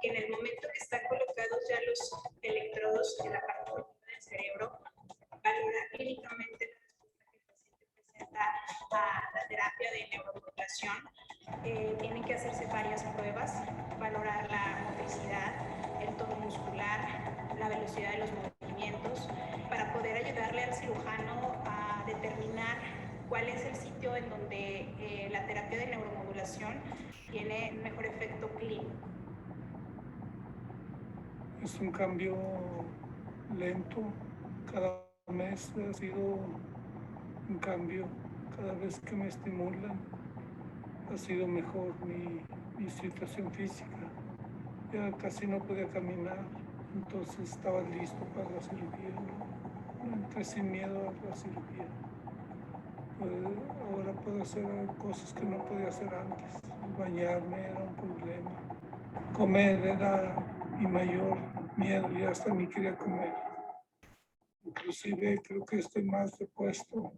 que en el momento que están colocados ya los electrodos en la parte profunda del cerebro, valorar clínicamente la respuesta que el paciente presenta a la terapia de neuromodulación. Tienen que hacerse varias pruebas, valorar la motricidad, el tono muscular, la velocidad de los movimientos, para poder ayudarle al cirujano a determinar cuál es el sitio en donde la terapia de neuromodulación tiene mejor efecto clínico. Es un cambio lento, cada mes ha sido un cambio, cada vez que me estimulan ha sido mejor mi situación física. Ya casi no podía caminar, entonces estaba listo para la cirugía, ¿no? Entré sin miedo a la cirugía. Ahora puedo hacer cosas que no podía hacer antes. Bañarme era un problema, comer era mi mayor miedo, ya hasta ni quería comer. Inclusive creo que estoy más repuesto,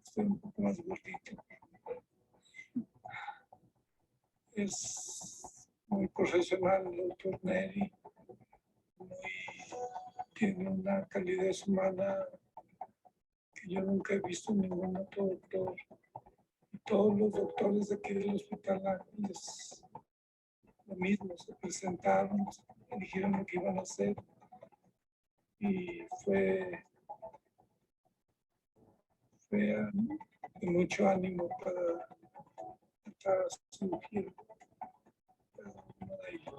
estoy un poco más gordito. Es muy profesional el doctor Neri, tiene una calidez humana que yo nunca he visto en ningún otro doctor. Y todos los doctores de aquí del hospital es lo mismo, se presentaron, dijeron lo que iban a hacer y fue vea de mucho ánimo para esta cirugía. Cada uno de ellos.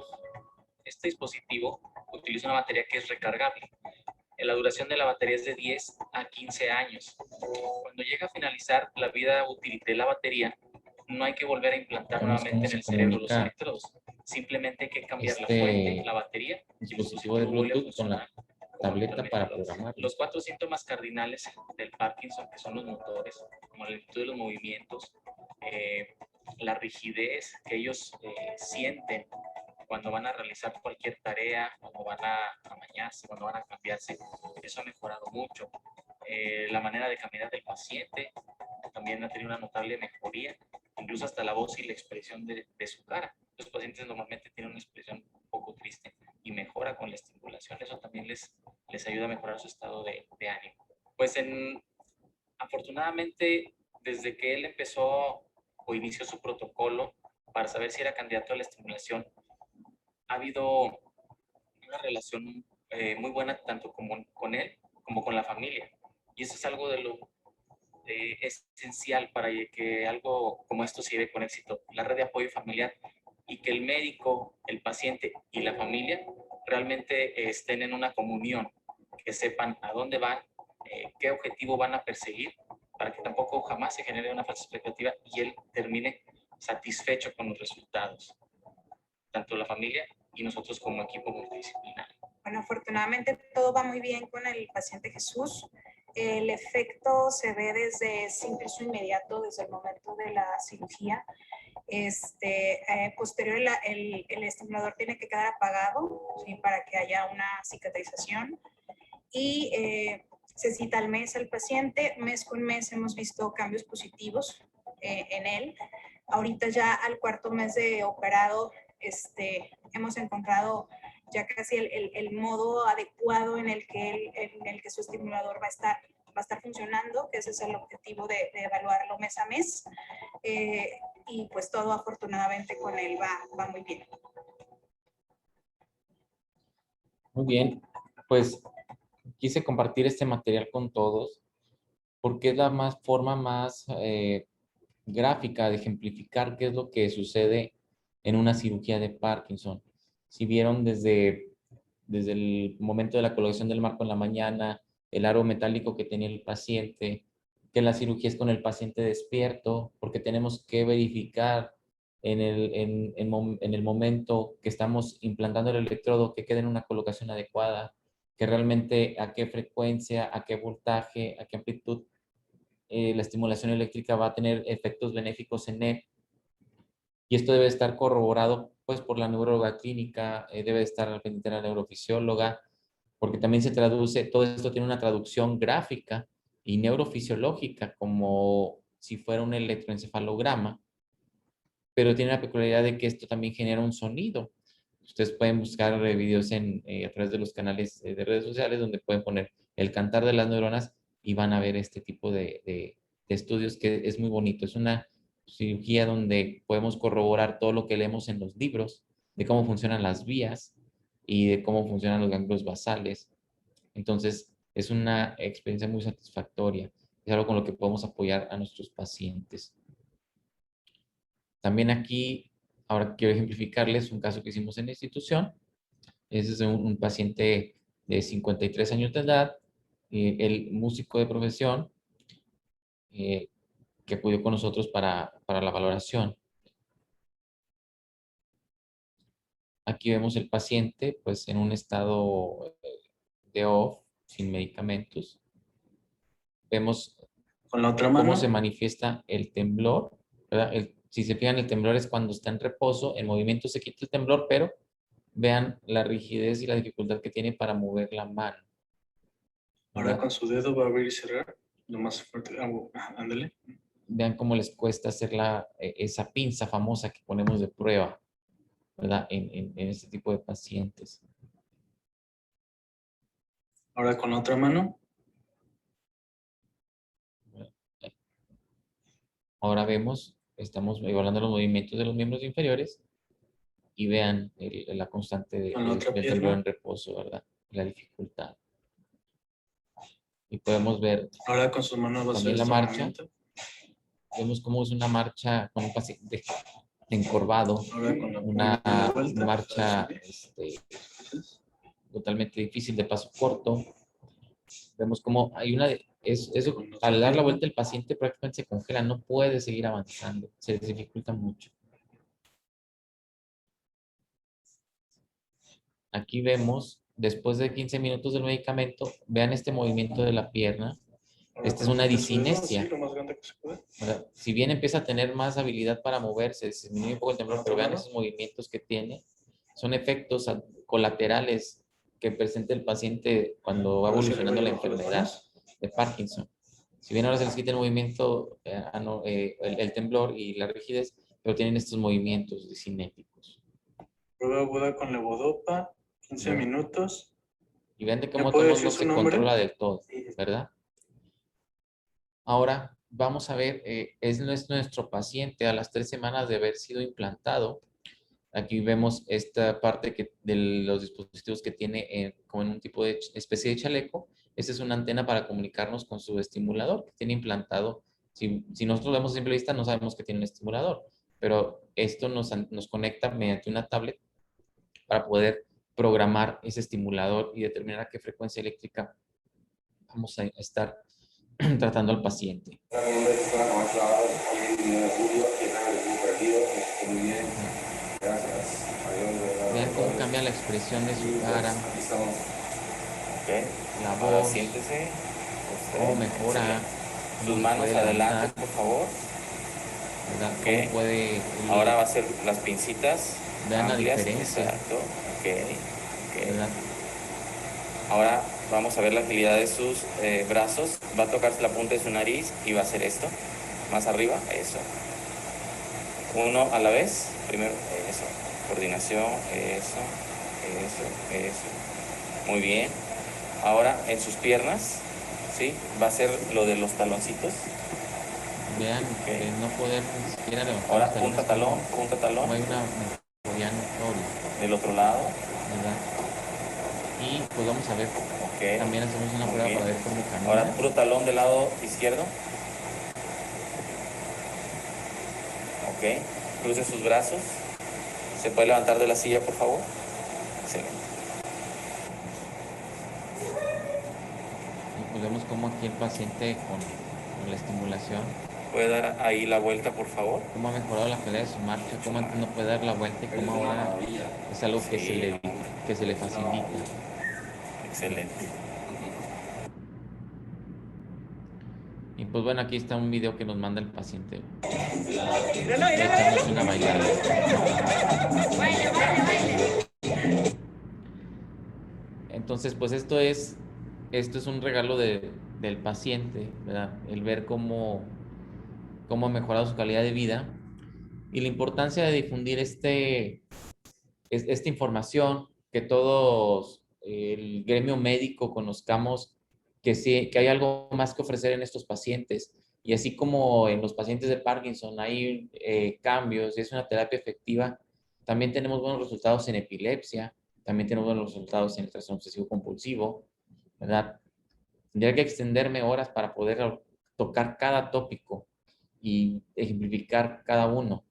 Este dispositivo utiliza una batería que es recargable. La duración de la batería es de 10 a 15 años. Cuando llega a finalizar la vida útil de la batería, no hay que volver a implantar Vemos nuevamente cómo en se el cerebro los comunica electrodos. Simplemente hay que cambiar la este fuente, la batería, y el dispositivo de vuelve a Bluetooth con la funcionar como tableta habitualmente para lo hace. programar. Los 4 síntomas cardinales del Parkinson, que son los motores, como la lentitud de los movimientos, la rigidez que ellos sienten cuando van a realizar cualquier tarea, cuando van a bañarse, cuando van a cambiarse, eso ha mejorado mucho. La manera de caminar del paciente también ha tenido una notable mejoría, incluso hasta la voz y la expresión de su cara. Los pacientes normalmente tienen una expresión un poco triste y mejora con la estimulación. Eso también les ayuda a mejorar su estado de ánimo. Pues afortunadamente, desde que él empezó o inició su protocolo para saber si era candidato a la estimulación, ha habido una relación muy buena tanto con él como con la familia. Y eso es algo de lo esencial para que algo como esto se lleve con éxito. La red de apoyo familiar y que el médico, el paciente y la familia realmente estén en una comunión, que sepan a dónde van, qué objetivo van a perseguir, para que tampoco jamás se genere una falsa expectativa y él termine satisfecho con los resultados, tanto la familia y nosotros como equipo multidisciplinario. Bueno, afortunadamente todo va muy bien con el paciente Jesús. El efecto se ve desde incluso inmediato, desde el momento de la cirugía. Posterior, el estimulador tiene que quedar apagado, ¿sí? Para que haya una cicatrización. Y se cita al mes al paciente. Mes con mes hemos visto cambios positivos en él. Ahorita ya al 4.º mes de operado, hemos encontrado ya casi el modo adecuado en el que su estimulador va a estar funcionando, que ese es el objetivo de evaluarlo mes a mes. Y pues todo afortunadamente con él va muy bien. Muy bien, pues quise compartir este material con todos porque es la forma más gráfica de ejemplificar qué es lo que sucede en una cirugía de Parkinson. Si vieron desde el momento de la colocación del marco en la mañana, el aro metálico que tenía el paciente, que la cirugía es con el paciente despierto, porque tenemos que verificar en el momento que estamos implantando el electrodo que quede en una colocación adecuada, que realmente a qué frecuencia, a qué voltaje, a qué amplitud la estimulación eléctrica va a tener efectos benéficos en él. Y esto debe estar corroborado pues por la neuróloga clínica, debe estar al pendiente de la neurofisióloga, porque también se traduce, todo esto tiene una traducción gráfica y neurofisiológica como si fuera un electroencefalograma, pero tiene la peculiaridad de que esto también genera un sonido. Ustedes pueden buscar videos a través de los canales de redes sociales donde pueden poner el cantar de las neuronas y van a ver este tipo de estudios que es muy bonito. Es una cirugía donde podemos corroborar todo lo que leemos en los libros, de cómo funcionan las vías y de cómo funcionan los ganglios basales. Entonces, es una experiencia muy satisfactoria. Es algo con lo que podemos apoyar a nuestros pacientes. También aquí, ahora quiero ejemplificarles un caso que hicimos en la institución. Ese es un paciente de 53 años de edad, el músico de profesión, que acudió con nosotros para la valoración. Aquí vemos el paciente pues en un estado de off, sin medicamentos. Vemos con la otra cómo mano se manifiesta el temblor, ¿verdad? Si se fijan, el temblor es cuando está en reposo, en movimiento se quita el temblor, pero vean la rigidez y la dificultad que tiene para mover la mano. Ahora ¿verdad? con su dedo va a abrir y cerrar lo más fuerte. Ándale. Vean cómo les cuesta hacer esa pinza famosa que ponemos de prueba, ¿verdad? En este tipo de pacientes. Ahora con la otra mano. Ahora vemos, estamos evaluando los movimientos de los miembros inferiores y vean la constante Con la otra del temblor pierna. en reposo, ¿verdad? La dificultad. Y podemos ver Ahora con sus manos va a hacer también la este marcha. movimiento. Vemos cómo es una marcha con un paciente encorvado, Ahora con la una punta de vuelta. marcha totalmente difícil de paso corto. Vemos cómo hay eso, al dar la vuelta el paciente prácticamente se congela, no puede seguir avanzando, se les dificulta mucho. Aquí vemos, después de 15 minutos del medicamento, vean este movimiento de la pierna. Ahora Esta es una con su dedo, disinesia. así, lo más grande que se puede. ¿Verdad? Si bien empieza a tener más habilidad para moverse, disminuye un poco el temblor, pero vean esos movimientos que tiene. Son efectos colaterales que presenta el paciente cuando va Ahora sí, evolucionando la arriba y abajo las enfermedad manos. de Parkinson. Si bien ahora se les quita el movimiento, el temblor y la rigidez, pero tienen estos movimientos disinéticos. Prueba aguda con levodopa, 15 Bien. minutos. Y vean de ¿Me cómo puede todo decir no su se nombre? controla del todo, ¿verdad? Ahora vamos a ver, es nuestro paciente a las 3 semanas de haber sido implantado. Aquí vemos esta parte de los dispositivos que tiene como en un tipo de especie de chaleco. Esta es una antena para comunicarnos con su estimulador que tiene implantado. Si nosotros vemos a simple vista no sabemos que tiene un estimulador, pero esto nos conecta mediante una tablet para poder programar ese estimulador y determinar a qué frecuencia eléctrica vamos a estar tratando al paciente. Vean cómo cambia la expresión de su cara, la Ahora voz, siéntese. cómo mejora, Sus cómo se manos puede adelante, levantar, por favor. ¿verdad? Ok. Cómo puede... Ahora va a ser las pincitas Vean la amplias. diferencia, Exacto. Ok. ¿verdad? Ahora vamos a ver la agilidad de sus brazos. Va a tocarse la punta de su nariz y va a hacer esto. Más arriba, eso. Uno a la vez. Primero, eso. Coordinación, eso. Muy bien. Ahora en sus piernas, ¿sí? Va a ser lo de los taloncitos. Vean que no poder ni siquiera levantar Ahora los talones, punta talón. como hay una mejoría notoria, Del otro lado. ¿verdad? Y pues vamos a ver, también hacemos una Muy prueba bien. para ver cómo camina. Ahora puro talón del lado izquierdo. Ok. Cruce sus brazos. ¿Se puede levantar de la silla, por favor? Excelente. Y pues vemos cómo aquí el paciente con la estimulación, ¿Puede dar ahí la vuelta, por favor? cómo ha mejorado la calidad de su marcha, cómo antes no puede dar la vuelta y cómo ahora es algo que, Sí. que se le facilita. Excelente. Y pues bueno, aquí está un video que nos manda el paciente. Echándose una bailada. Entonces, pues esto es un regalo del paciente, ¿verdad? El ver cómo ha mejorado su calidad de vida y la importancia de difundir esta información, que todos, el gremio médico, conozcamos que sí, que hay algo más que ofrecer en estos pacientes. Y así como en los pacientes de Parkinson hay cambios y es una terapia efectiva, también tenemos buenos resultados en epilepsia, también tenemos buenos resultados en el trastorno obsesivo compulsivo, ¿verdad? Tendría que extenderme horas para poder tocar cada tópico y ejemplificar cada uno,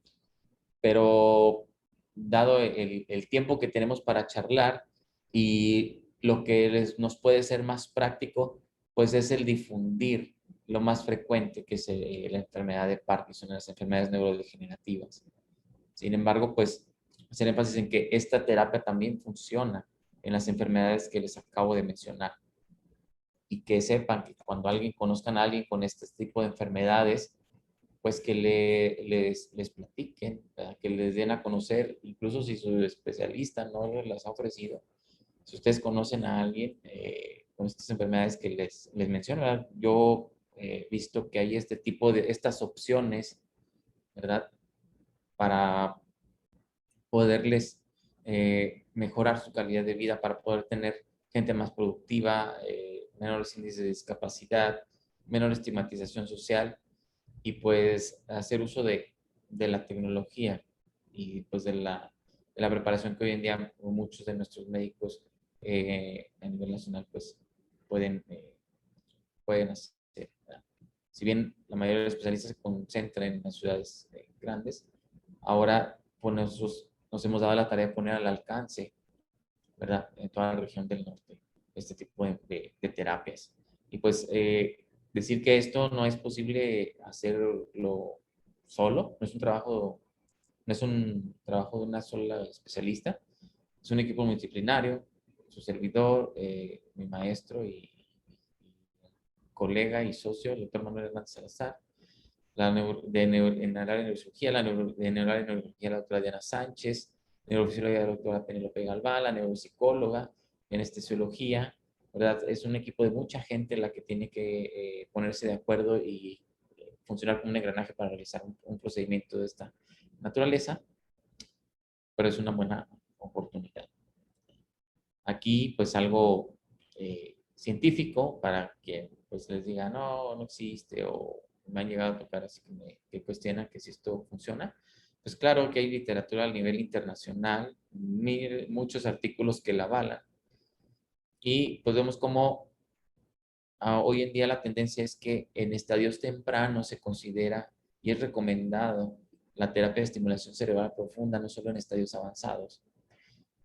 pero dado el tiempo que tenemos para charlar y lo que nos puede ser más práctico, pues es el difundir lo más frecuente que es la enfermedad de Parkinson, las enfermedades neurodegenerativas. Sin embargo, pues hacer énfasis en que esta terapia también funciona en las enfermedades que les acabo de mencionar y que sepan que cuando conozcan a alguien con este tipo de enfermedades, pues que les platiquen, ¿verdad? Que les den a conocer, incluso si su especialista no las ha ofrecido. Si ustedes conocen a alguien con estas enfermedades que les menciono, ¿verdad? Yo he visto que hay estas opciones, ¿verdad? Para poderles mejorar su calidad de vida, para poder tener gente más productiva, menores índices de discapacidad, menor estigmatización social y pues hacer uso de la tecnología y pues de la preparación que hoy en día muchos de nuestros médicos a nivel nacional pues pueden pueden hacer, ¿verdad? Si bien la mayoría de los especialistas se concentran en las ciudades grandes, ahora pues, nosotros nos hemos dado la tarea de poner al alcance, ¿verdad?, en toda la región del norte, este tipo de terapias. Y pues decir que esto no es posible hacerlo solo, no es un trabajo de una sola especialista, es un equipo multidisciplinario, su servidor, mi maestro y colega y socio, el doctor Manuel Hernández Salazar, en el área de neurocirugía, de neurología, la doctora Diana Sánchez, neurofisiología, la doctora Penélope Galván, la neuropsicóloga, en anestesiología, ¿verdad? Es un equipo de mucha gente la que tiene que ponerse de acuerdo y funcionar como un engranaje para realizar un procedimiento de esta naturaleza, pero es una buena oportunidad. Aquí, pues, algo científico para que pues, les diga, no, no existe, o me han llegado a tocar así que cuestionan que si esto funciona. Pues claro que hay literatura a nivel internacional, muchos artículos que la avalan, y pues vemos cómo hoy en día la tendencia es que en estadios tempranos se considera y es recomendado la terapia de estimulación cerebral profunda, no solo en estadios avanzados.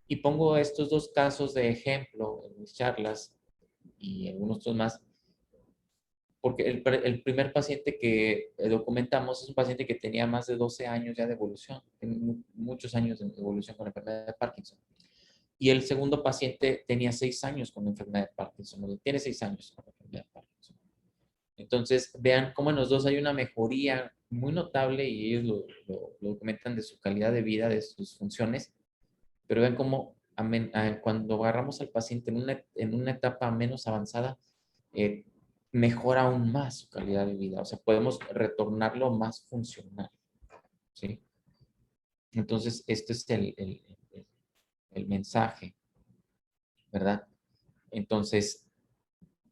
Y pongo estos dos casos de ejemplo en mis charlas y algunos otros más, porque el primer paciente que documentamos es un paciente que tenía más de 12 años ya de evolución, muchos años de evolución con la enfermedad de Parkinson. Y el segundo paciente tenía 6 años con la enfermedad de Parkinson, tiene 6 años con la enfermedad de Parkinson. Entonces, vean cómo en los dos hay una mejoría muy notable y ellos lo documentan de su calidad de vida, de sus funciones, pero vean cómo cuando agarramos al paciente en una etapa menos avanzada, mejora aún más su calidad de vida. O sea, podemos retornarlo más funcional, ¿sí? Entonces, este es el mensaje, ¿verdad? Entonces,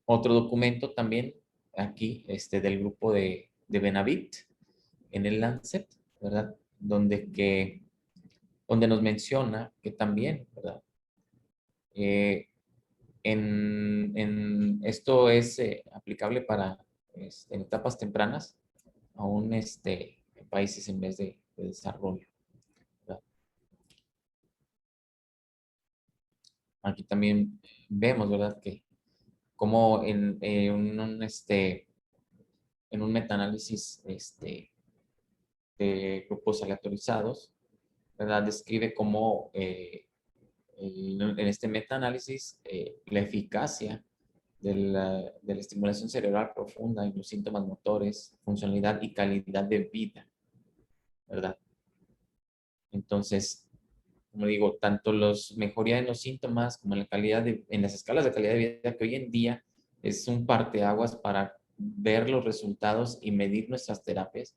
otro documento también aquí, del grupo de Benavit, en el Lancet, ¿verdad? Donde nos menciona que también, ¿verdad? Esto es aplicable para en etapas tempranas, aún en países en vez de desarrollo, ¿verdad? Aquí también vemos, ¿verdad?, que como en un metaanálisis de grupos aleatorizados, ¿verdad?, describe cómo en este metaanálisis la eficacia de la estimulación cerebral profunda en los síntomas motores, funcionalidad y calidad de vida, ¿verdad? Entonces, como digo, tanto mejoría en los síntomas como en las escalas de calidad de vida, que hoy en día es un parteaguas para ver los resultados y medir nuestras terapias.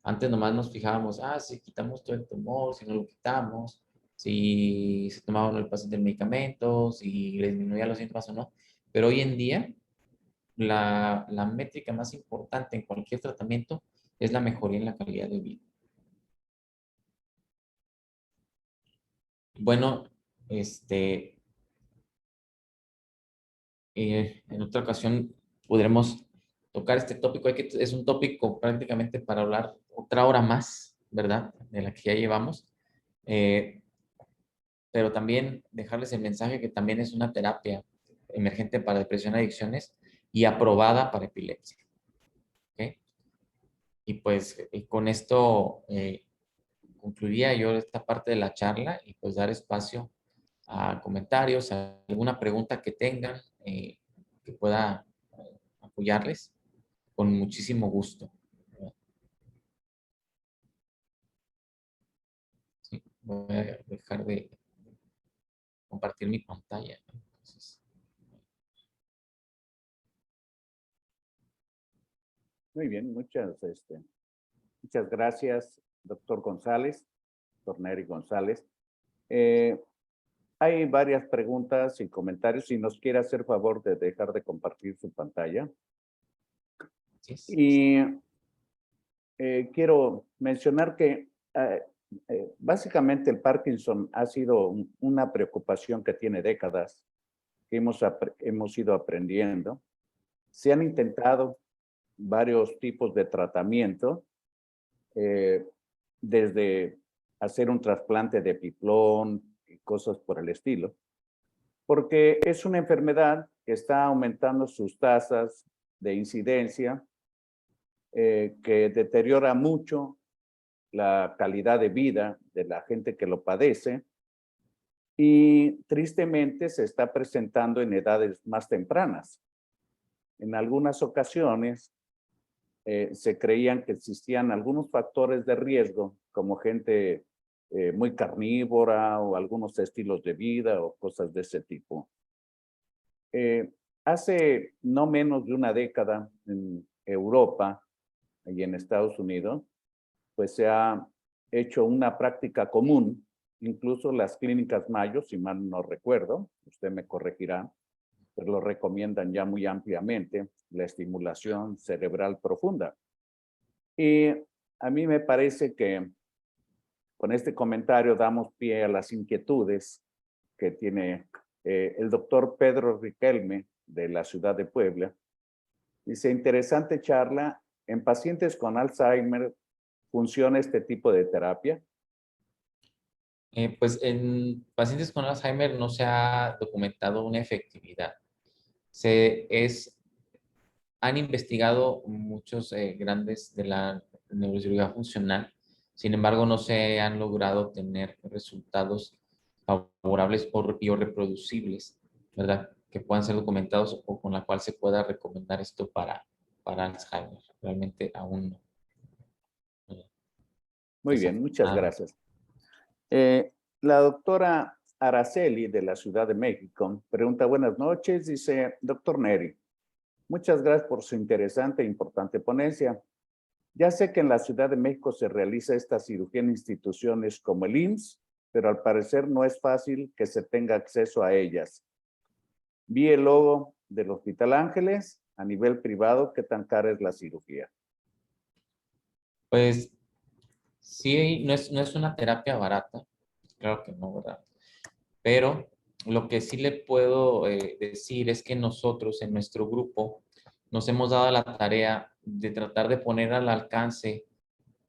Antes nomás nos fijábamos, si quitamos todo el tumor, si no lo quitamos, si se tomaba o no el paciente el medicamento, si le disminuía los síntomas o no. Pero hoy en día, la métrica más importante en cualquier tratamiento es la mejoría en la calidad de vida. Bueno, en otra ocasión podremos tocar este tópico. Es un tópico prácticamente para hablar otra hora más, ¿verdad?, de la que ya llevamos. Pero también dejarles el mensaje que también es una terapia emergente para depresión y adicciones y aprobada para epilepsia. ¿Okay? Y pues con esto concluiría yo esta parte de la charla y pues dar espacio a comentarios, a alguna pregunta que tengan que pueda apoyarles con muchísimo gusto. Sí, voy a dejar de compartir mi pantalla. Entonces, muy bien, muchas gracias, doctor González, doctor Nery González. Hay varias preguntas y comentarios. Si nos quiere hacer favor de dejar de compartir su pantalla. Y quiero mencionar que básicamente el Parkinson ha sido una preocupación que tiene décadas, que hemos ido aprendiendo. Se han intentado varios tipos de tratamiento, desde hacer un trasplante de piplón y cosas por el estilo, porque es una enfermedad que está aumentando sus tasas de incidencia, que deteriora mucho la calidad de vida de la gente que lo padece y tristemente se está presentando en edades más tempranas. En algunas ocasiones se creían que existían algunos factores de riesgo, como gente muy carnívora o algunos estilos de vida o cosas de ese tipo. Hace no menos de una década en Europa y en Estados Unidos, pues se ha hecho una práctica común, incluso las clínicas Mayo, si mal no recuerdo, usted me corregirá, pues lo recomiendan ya muy ampliamente, la estimulación cerebral profunda. Y a mí me parece que con este comentario damos pie a las inquietudes que tiene el doctor Pedro Riquelme de la ciudad de Puebla. Dice, interesante charla, en pacientes con Alzheimer, ¿funciona este tipo de terapia? Pues en pacientes con Alzheimer no se ha documentado una efectividad. Han investigado muchos grandes de la neurocirugía funcional, sin embargo no se han logrado tener resultados favorables o reproducibles, ¿verdad? Que puedan ser documentados o con la cual se pueda recomendar esto para Alzheimer. Realmente aún no. Muy bien, muchas gracias. La doctora Araceli de la Ciudad de México pregunta, buenas noches, dice, doctor Neri, muchas gracias por su interesante e importante ponencia. Ya sé que en la Ciudad de México se realiza esta cirugía en instituciones como el IMSS, pero al parecer no es fácil que se tenga acceso a ellas. Vi el logo del Hospital Ángeles, a nivel privado, ¿qué tan cara es la cirugía? Pues sí, no es una terapia barata, claro que no, ¿verdad? Pero lo que sí le puedo decir es que nosotros en nuestro grupo nos hemos dado la tarea de tratar de poner al alcance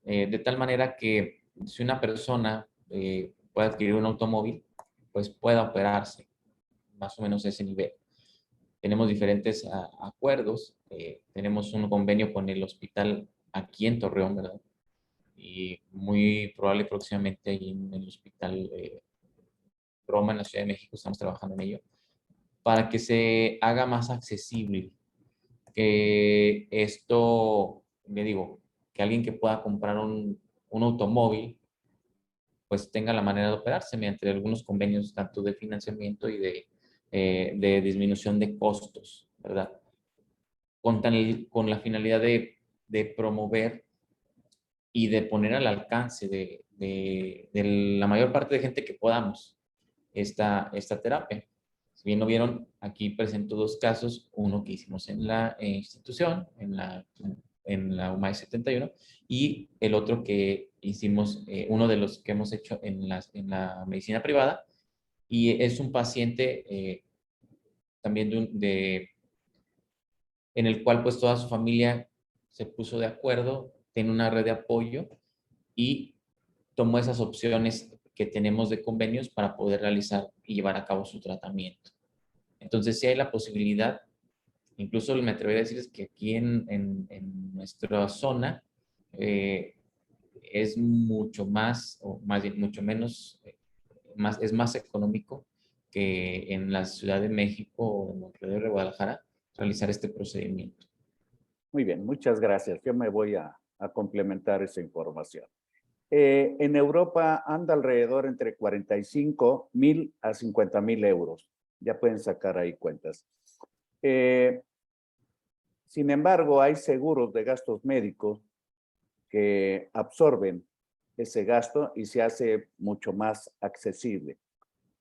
de tal manera que si una persona puede adquirir un automóvil, pues pueda operarse más o menos a ese nivel. Tenemos diferentes acuerdos, tenemos un convenio con el hospital aquí en Torreón, ¿verdad? Y muy probable próximamente ahí en el hospital Roma, en la Ciudad de México, estamos trabajando en ello, para que se haga más accesible, que esto, le digo, que alguien que pueda comprar un automóvil, pues tenga la manera de operarse mediante algunos convenios, tanto de financiamiento y de disminución de costos, ¿verdad? Con la finalidad de promover y de poner al alcance de la mayor parte de gente que podamos esta terapia. Si bien lo vieron, aquí presento dos casos, uno que hicimos en la institución, en la UMAE 71, y el otro que hicimos, uno de los que hemos hecho en la medicina privada, y es un paciente también en el cual pues toda su familia se puso de acuerdo, tiene una red de apoyo y tomó esas opciones que tenemos de convenios para poder realizar y llevar a cabo su tratamiento. Entonces, sí hay la posibilidad, incluso me atrevería a decir que aquí en nuestra zona es mucho más, o más bien mucho menos, es más económico que en la Ciudad de México o en Monterrey de Guadalajara realizar este procedimiento. Muy bien, muchas gracias. Yo me voy a complementar esa información. En Europa anda alrededor entre 45,000 a 50,000 euros. Ya pueden sacar ahí cuentas. Sin embargo, hay seguros de gastos médicos que absorben ese gasto y se hace mucho más accesible.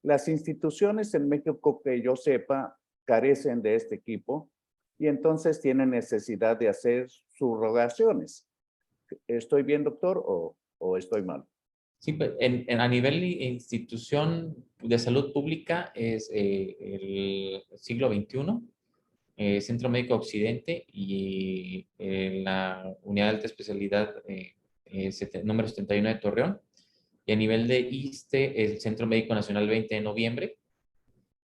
Las instituciones en México, que yo sepa, carecen de este equipo y entonces tienen necesidad de hacer subrogaciones. ¿Estoy bien, doctor, o estoy mal? Sí, pues, a nivel institución de salud pública es el siglo XXI Centro Médico Occidente y la unidad de alta especialidad número 71 de Torreón. Y a nivel de ISSSTE, el Centro Médico Nacional 20 de noviembre.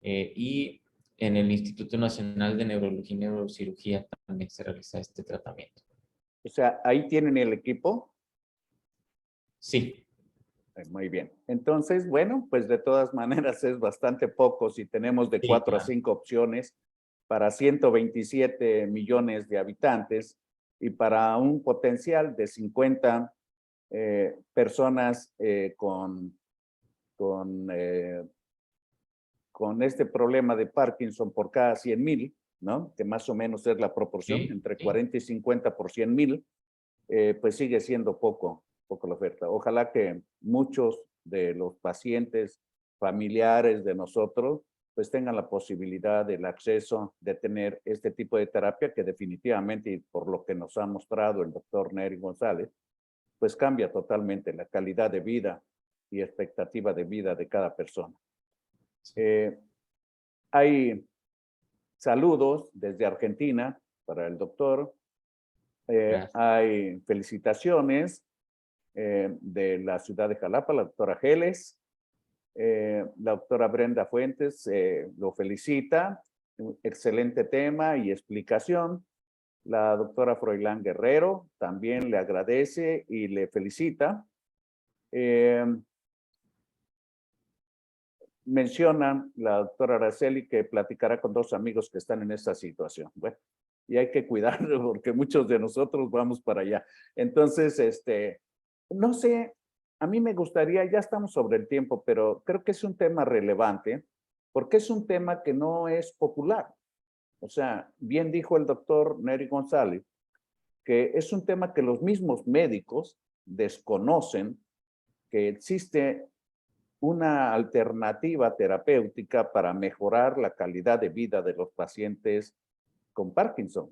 Y en el Instituto Nacional de Neurología y Neurocirugía también se realiza este tratamiento. O sea, ahí tienen el equipo. Sí. Muy bien. Entonces, bueno, pues de todas maneras es bastante poco si tenemos de 4 a 5 opciones para 127 millones de habitantes y para un potencial de 50 personas con este problema de Parkinson por cada 100,000, ¿no? Que más o menos es la proporción, entre 40 y 50 por 100,000, pues sigue siendo poco la oferta. Ojalá que muchos de los pacientes familiares de nosotros pues tengan la posibilidad del acceso de tener este tipo de terapia que definitivamente, y por lo que nos ha mostrado el doctor Nery González, pues cambia totalmente la calidad de vida y expectativa de vida de cada persona. Hay saludos desde Argentina para el doctor. Hay felicitaciones de la ciudad de Jalapa, la doctora Geles. La doctora Brenda Fuentes lo felicita. Excelente tema y explicación. La doctora Froilán Guerrero también le agradece y le felicita. Menciona la doctora Araceli que platicará con 2 amigos que están en esta situación. Bueno, y hay que cuidarlo porque muchos de nosotros vamos para allá. Entonces, no sé, a mí me gustaría, ya estamos sobre el tiempo, pero creo que es un tema relevante porque es un tema que no es popular. O sea, bien dijo el doctor Nery González, que es un tema que los mismos médicos desconocen, que existe una alternativa terapéutica para mejorar la calidad de vida de los pacientes con Parkinson.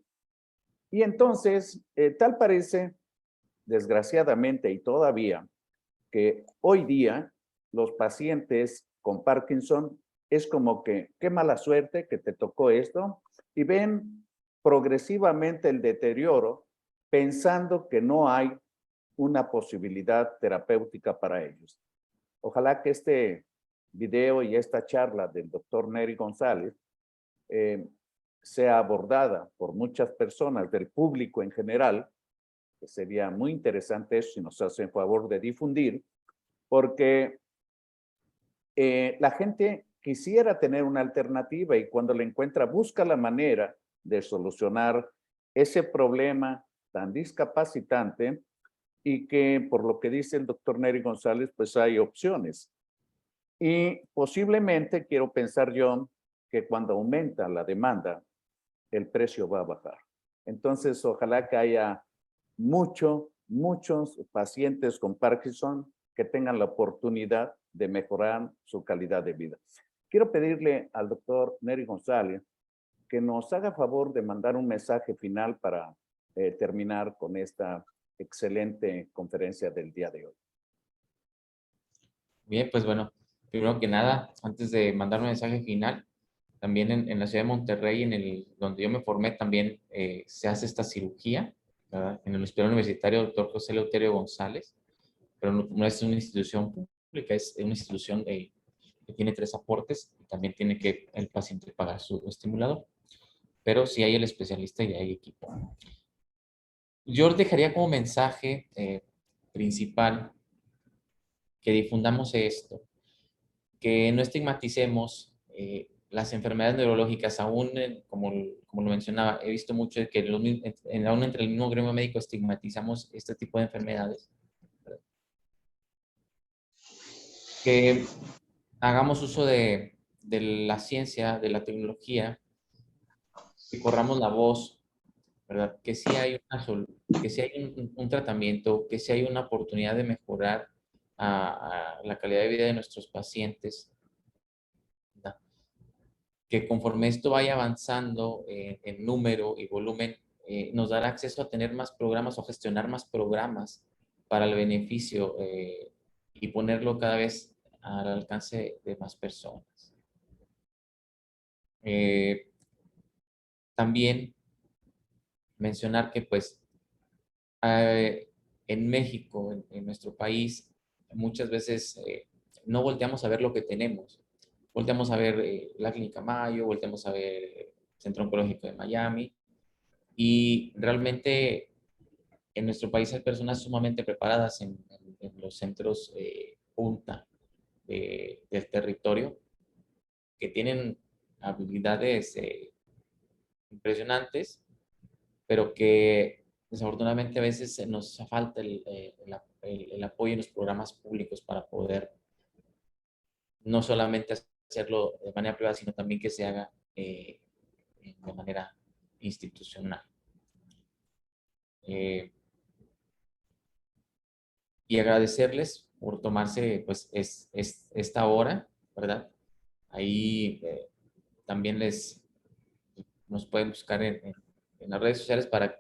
Y entonces, tal parece, desgraciadamente y todavía, que hoy día los pacientes con Parkinson es como que, qué mala suerte que te tocó esto, y ven progresivamente el deterioro pensando que no hay una posibilidad terapéutica para ellos. Ojalá que este video y esta charla del doctor Nery González sea abordada por muchas personas del público en general, que sería muy interesante eso si nos hacen favor de difundir, porque la gente quisiera tener una alternativa y cuando la encuentra busca la manera de solucionar ese problema tan discapacitante y que por lo que dice el doctor Nery González, pues hay opciones. Y posiblemente, quiero pensar yo, que cuando aumenta la demanda, el precio va a bajar. Entonces, ojalá que haya muchos pacientes con Parkinson que tengan la oportunidad de mejorar su calidad de vida. Quiero pedirle al doctor Nery González que nos haga favor de mandar un mensaje final para terminar con esta excelente conferencia del día de hoy. Bien, pues bueno, primero que nada, antes de mandar un mensaje final, también en la ciudad de Monterrey, donde yo me formé, también se hace esta cirugía, ¿verdad? En el Hospital Universitario Dr. José Eleuterio González, pero no es una institución pública, es una institución que tiene 3 aportes y también tiene que el paciente pagar su estimulador, pero sí hay el especialista y hay equipo. Yo dejaría como mensaje principal que difundamos esto, que no estigmaticemos las enfermedades neurológicas, aún como lo mencionaba, he visto mucho que aún entre el mismo gremio médico estigmatizamos este tipo de enfermedades. Que hagamos uso de la ciencia, de la tecnología, que corramos la voz, ¿verdad? Que sí hay, un tratamiento, que sí hay una oportunidad de mejorar a la calidad de vida de nuestros pacientes, ¿verdad? Que conforme esto vaya avanzando en número y volumen, nos dará acceso a tener más programas o gestionar más programas para el beneficio y ponerlo cada vez al alcance de más personas. también mencionar que pues en México, en nuestro país, muchas veces no volteamos a ver lo que tenemos. Volteamos a ver la Clínica Mayo, volteamos a ver el Centro Oncológico de Miami, y realmente en nuestro país hay personas sumamente preparadas en los centros punta del territorio que tienen habilidades impresionantes, pero que desafortunadamente a veces nos falta el apoyo en los programas públicos para poder no solamente hacerlo de manera privada, sino también que se haga de manera institucional. Y agradecerles por tomarse pues esta hora, ¿verdad? Ahí también nos pueden buscar en las redes sociales para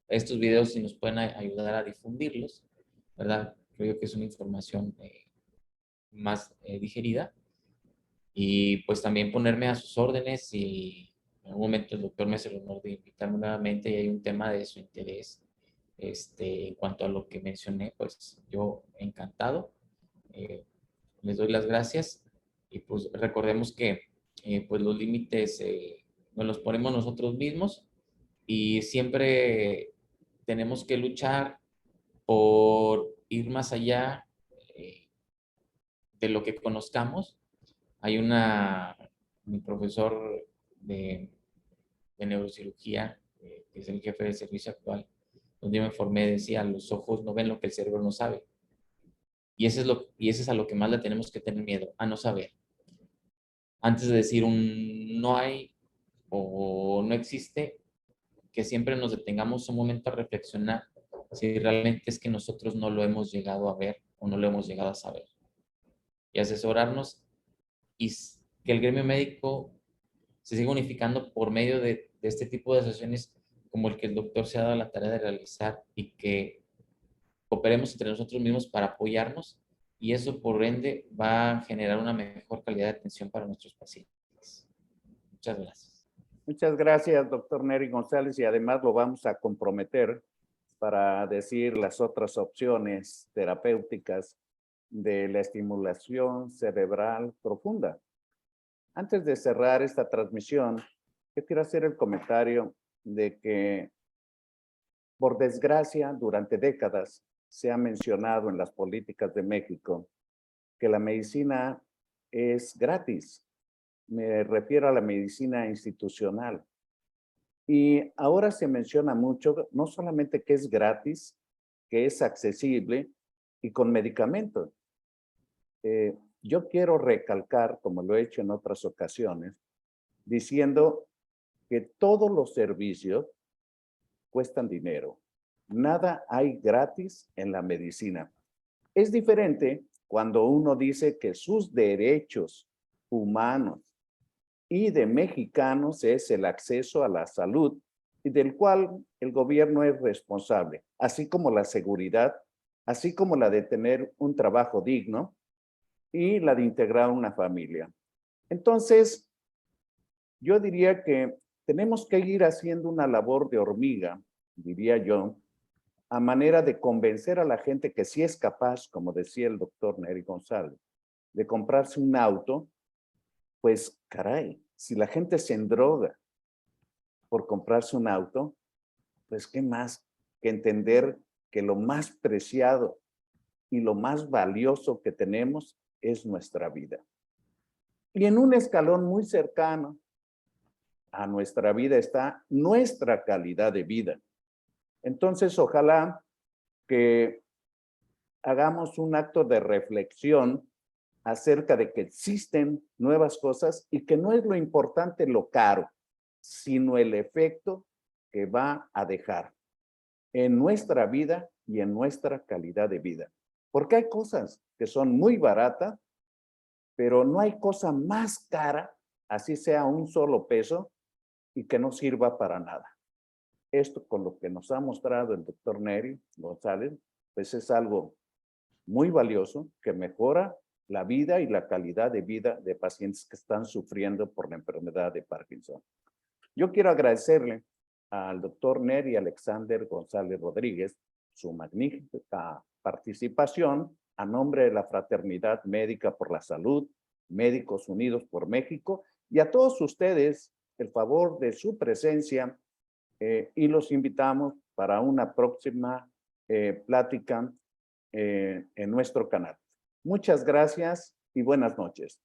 estos videos, si nos pueden ayudar a difundirlos, ¿verdad? Creo que es una información más digerida. Y pues también ponerme a sus órdenes, y en algún momento el doctor me hace el honor de invitarme nuevamente y hay un tema de su interés en cuanto a lo que mencioné, pues yo encantado. Les doy las gracias y pues recordemos que pues los límites nos los ponemos nosotros mismos, y siempre tenemos que luchar por ir más allá de lo que conozcamos. Hay mi profesor de neurocirugía, que es el jefe de servicio actual, donde yo me formé, decía: los ojos no ven lo que el cerebro no sabe. Y eso es a lo que más le tenemos que tener miedo, a no saber. Antes de decir un no hay o no existe, que siempre nos detengamos un momento a reflexionar si realmente es que nosotros no lo hemos llegado a ver o no lo hemos llegado a saber. Y asesorarnos, y que el gremio médico se siga unificando por medio de este tipo de asociaciones como el que el doctor se ha dado la tarea de realizar, y que cooperemos entre nosotros mismos para apoyarnos, y eso por ende va a generar una mejor calidad de atención para nuestros pacientes. Muchas gracias. Muchas gracias, doctor Nery González, y además lo vamos a comprometer para decir las otras opciones terapéuticas de la estimulación cerebral profunda. Antes de cerrar esta transmisión, yo quiero hacer el comentario de que, por desgracia, durante décadas se ha mencionado en las políticas de México que la medicina es gratis. Me refiero a la medicina institucional. Y ahora se menciona mucho, no solamente que es gratis, que es accesible y con medicamentos. Yo quiero recalcar, como lo he hecho en otras ocasiones, diciendo que todos los servicios cuestan dinero. Nada hay gratis en la medicina. Es diferente cuando uno dice que sus derechos humanos y de mexicanos es el acceso a la salud, y del cual el gobierno es responsable, así como la seguridad, así como la de tener un trabajo digno y la de integrar una familia. Entonces, yo diría que tenemos que ir haciendo una labor de hormiga, diría yo, a manera de convencer a la gente que sí es capaz, como decía el doctor Nery González, de comprarse un auto. Pues caray, si la gente se endroga por comprarse un auto, pues qué más que entender que lo más preciado y lo más valioso que tenemos es nuestra vida. Y en un escalón muy cercano a nuestra vida está nuestra calidad de vida. Entonces, ojalá que hagamos un acto de reflexión acerca de que existen nuevas cosas y que no es lo importante lo caro, sino el efecto que va a dejar en nuestra vida y en nuestra calidad de vida. Porque hay cosas que son muy baratas, pero no hay cosa más cara, así sea un solo peso, y que no sirva para nada. Esto, con lo que nos ha mostrado el doctor Nery González, pues es algo muy valioso que mejora la vida y la calidad de vida de pacientes que están sufriendo por la enfermedad de Parkinson. Yo quiero agradecerle al doctor Neri Alexander González Rodríguez su magnífica participación a nombre de la Fraternidad Médica por la Salud, Médicos Unidos por México, y a todos ustedes el favor de su presencia y los invitamos para una próxima plática en nuestro canal. Muchas gracias y buenas noches.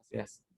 Gracias.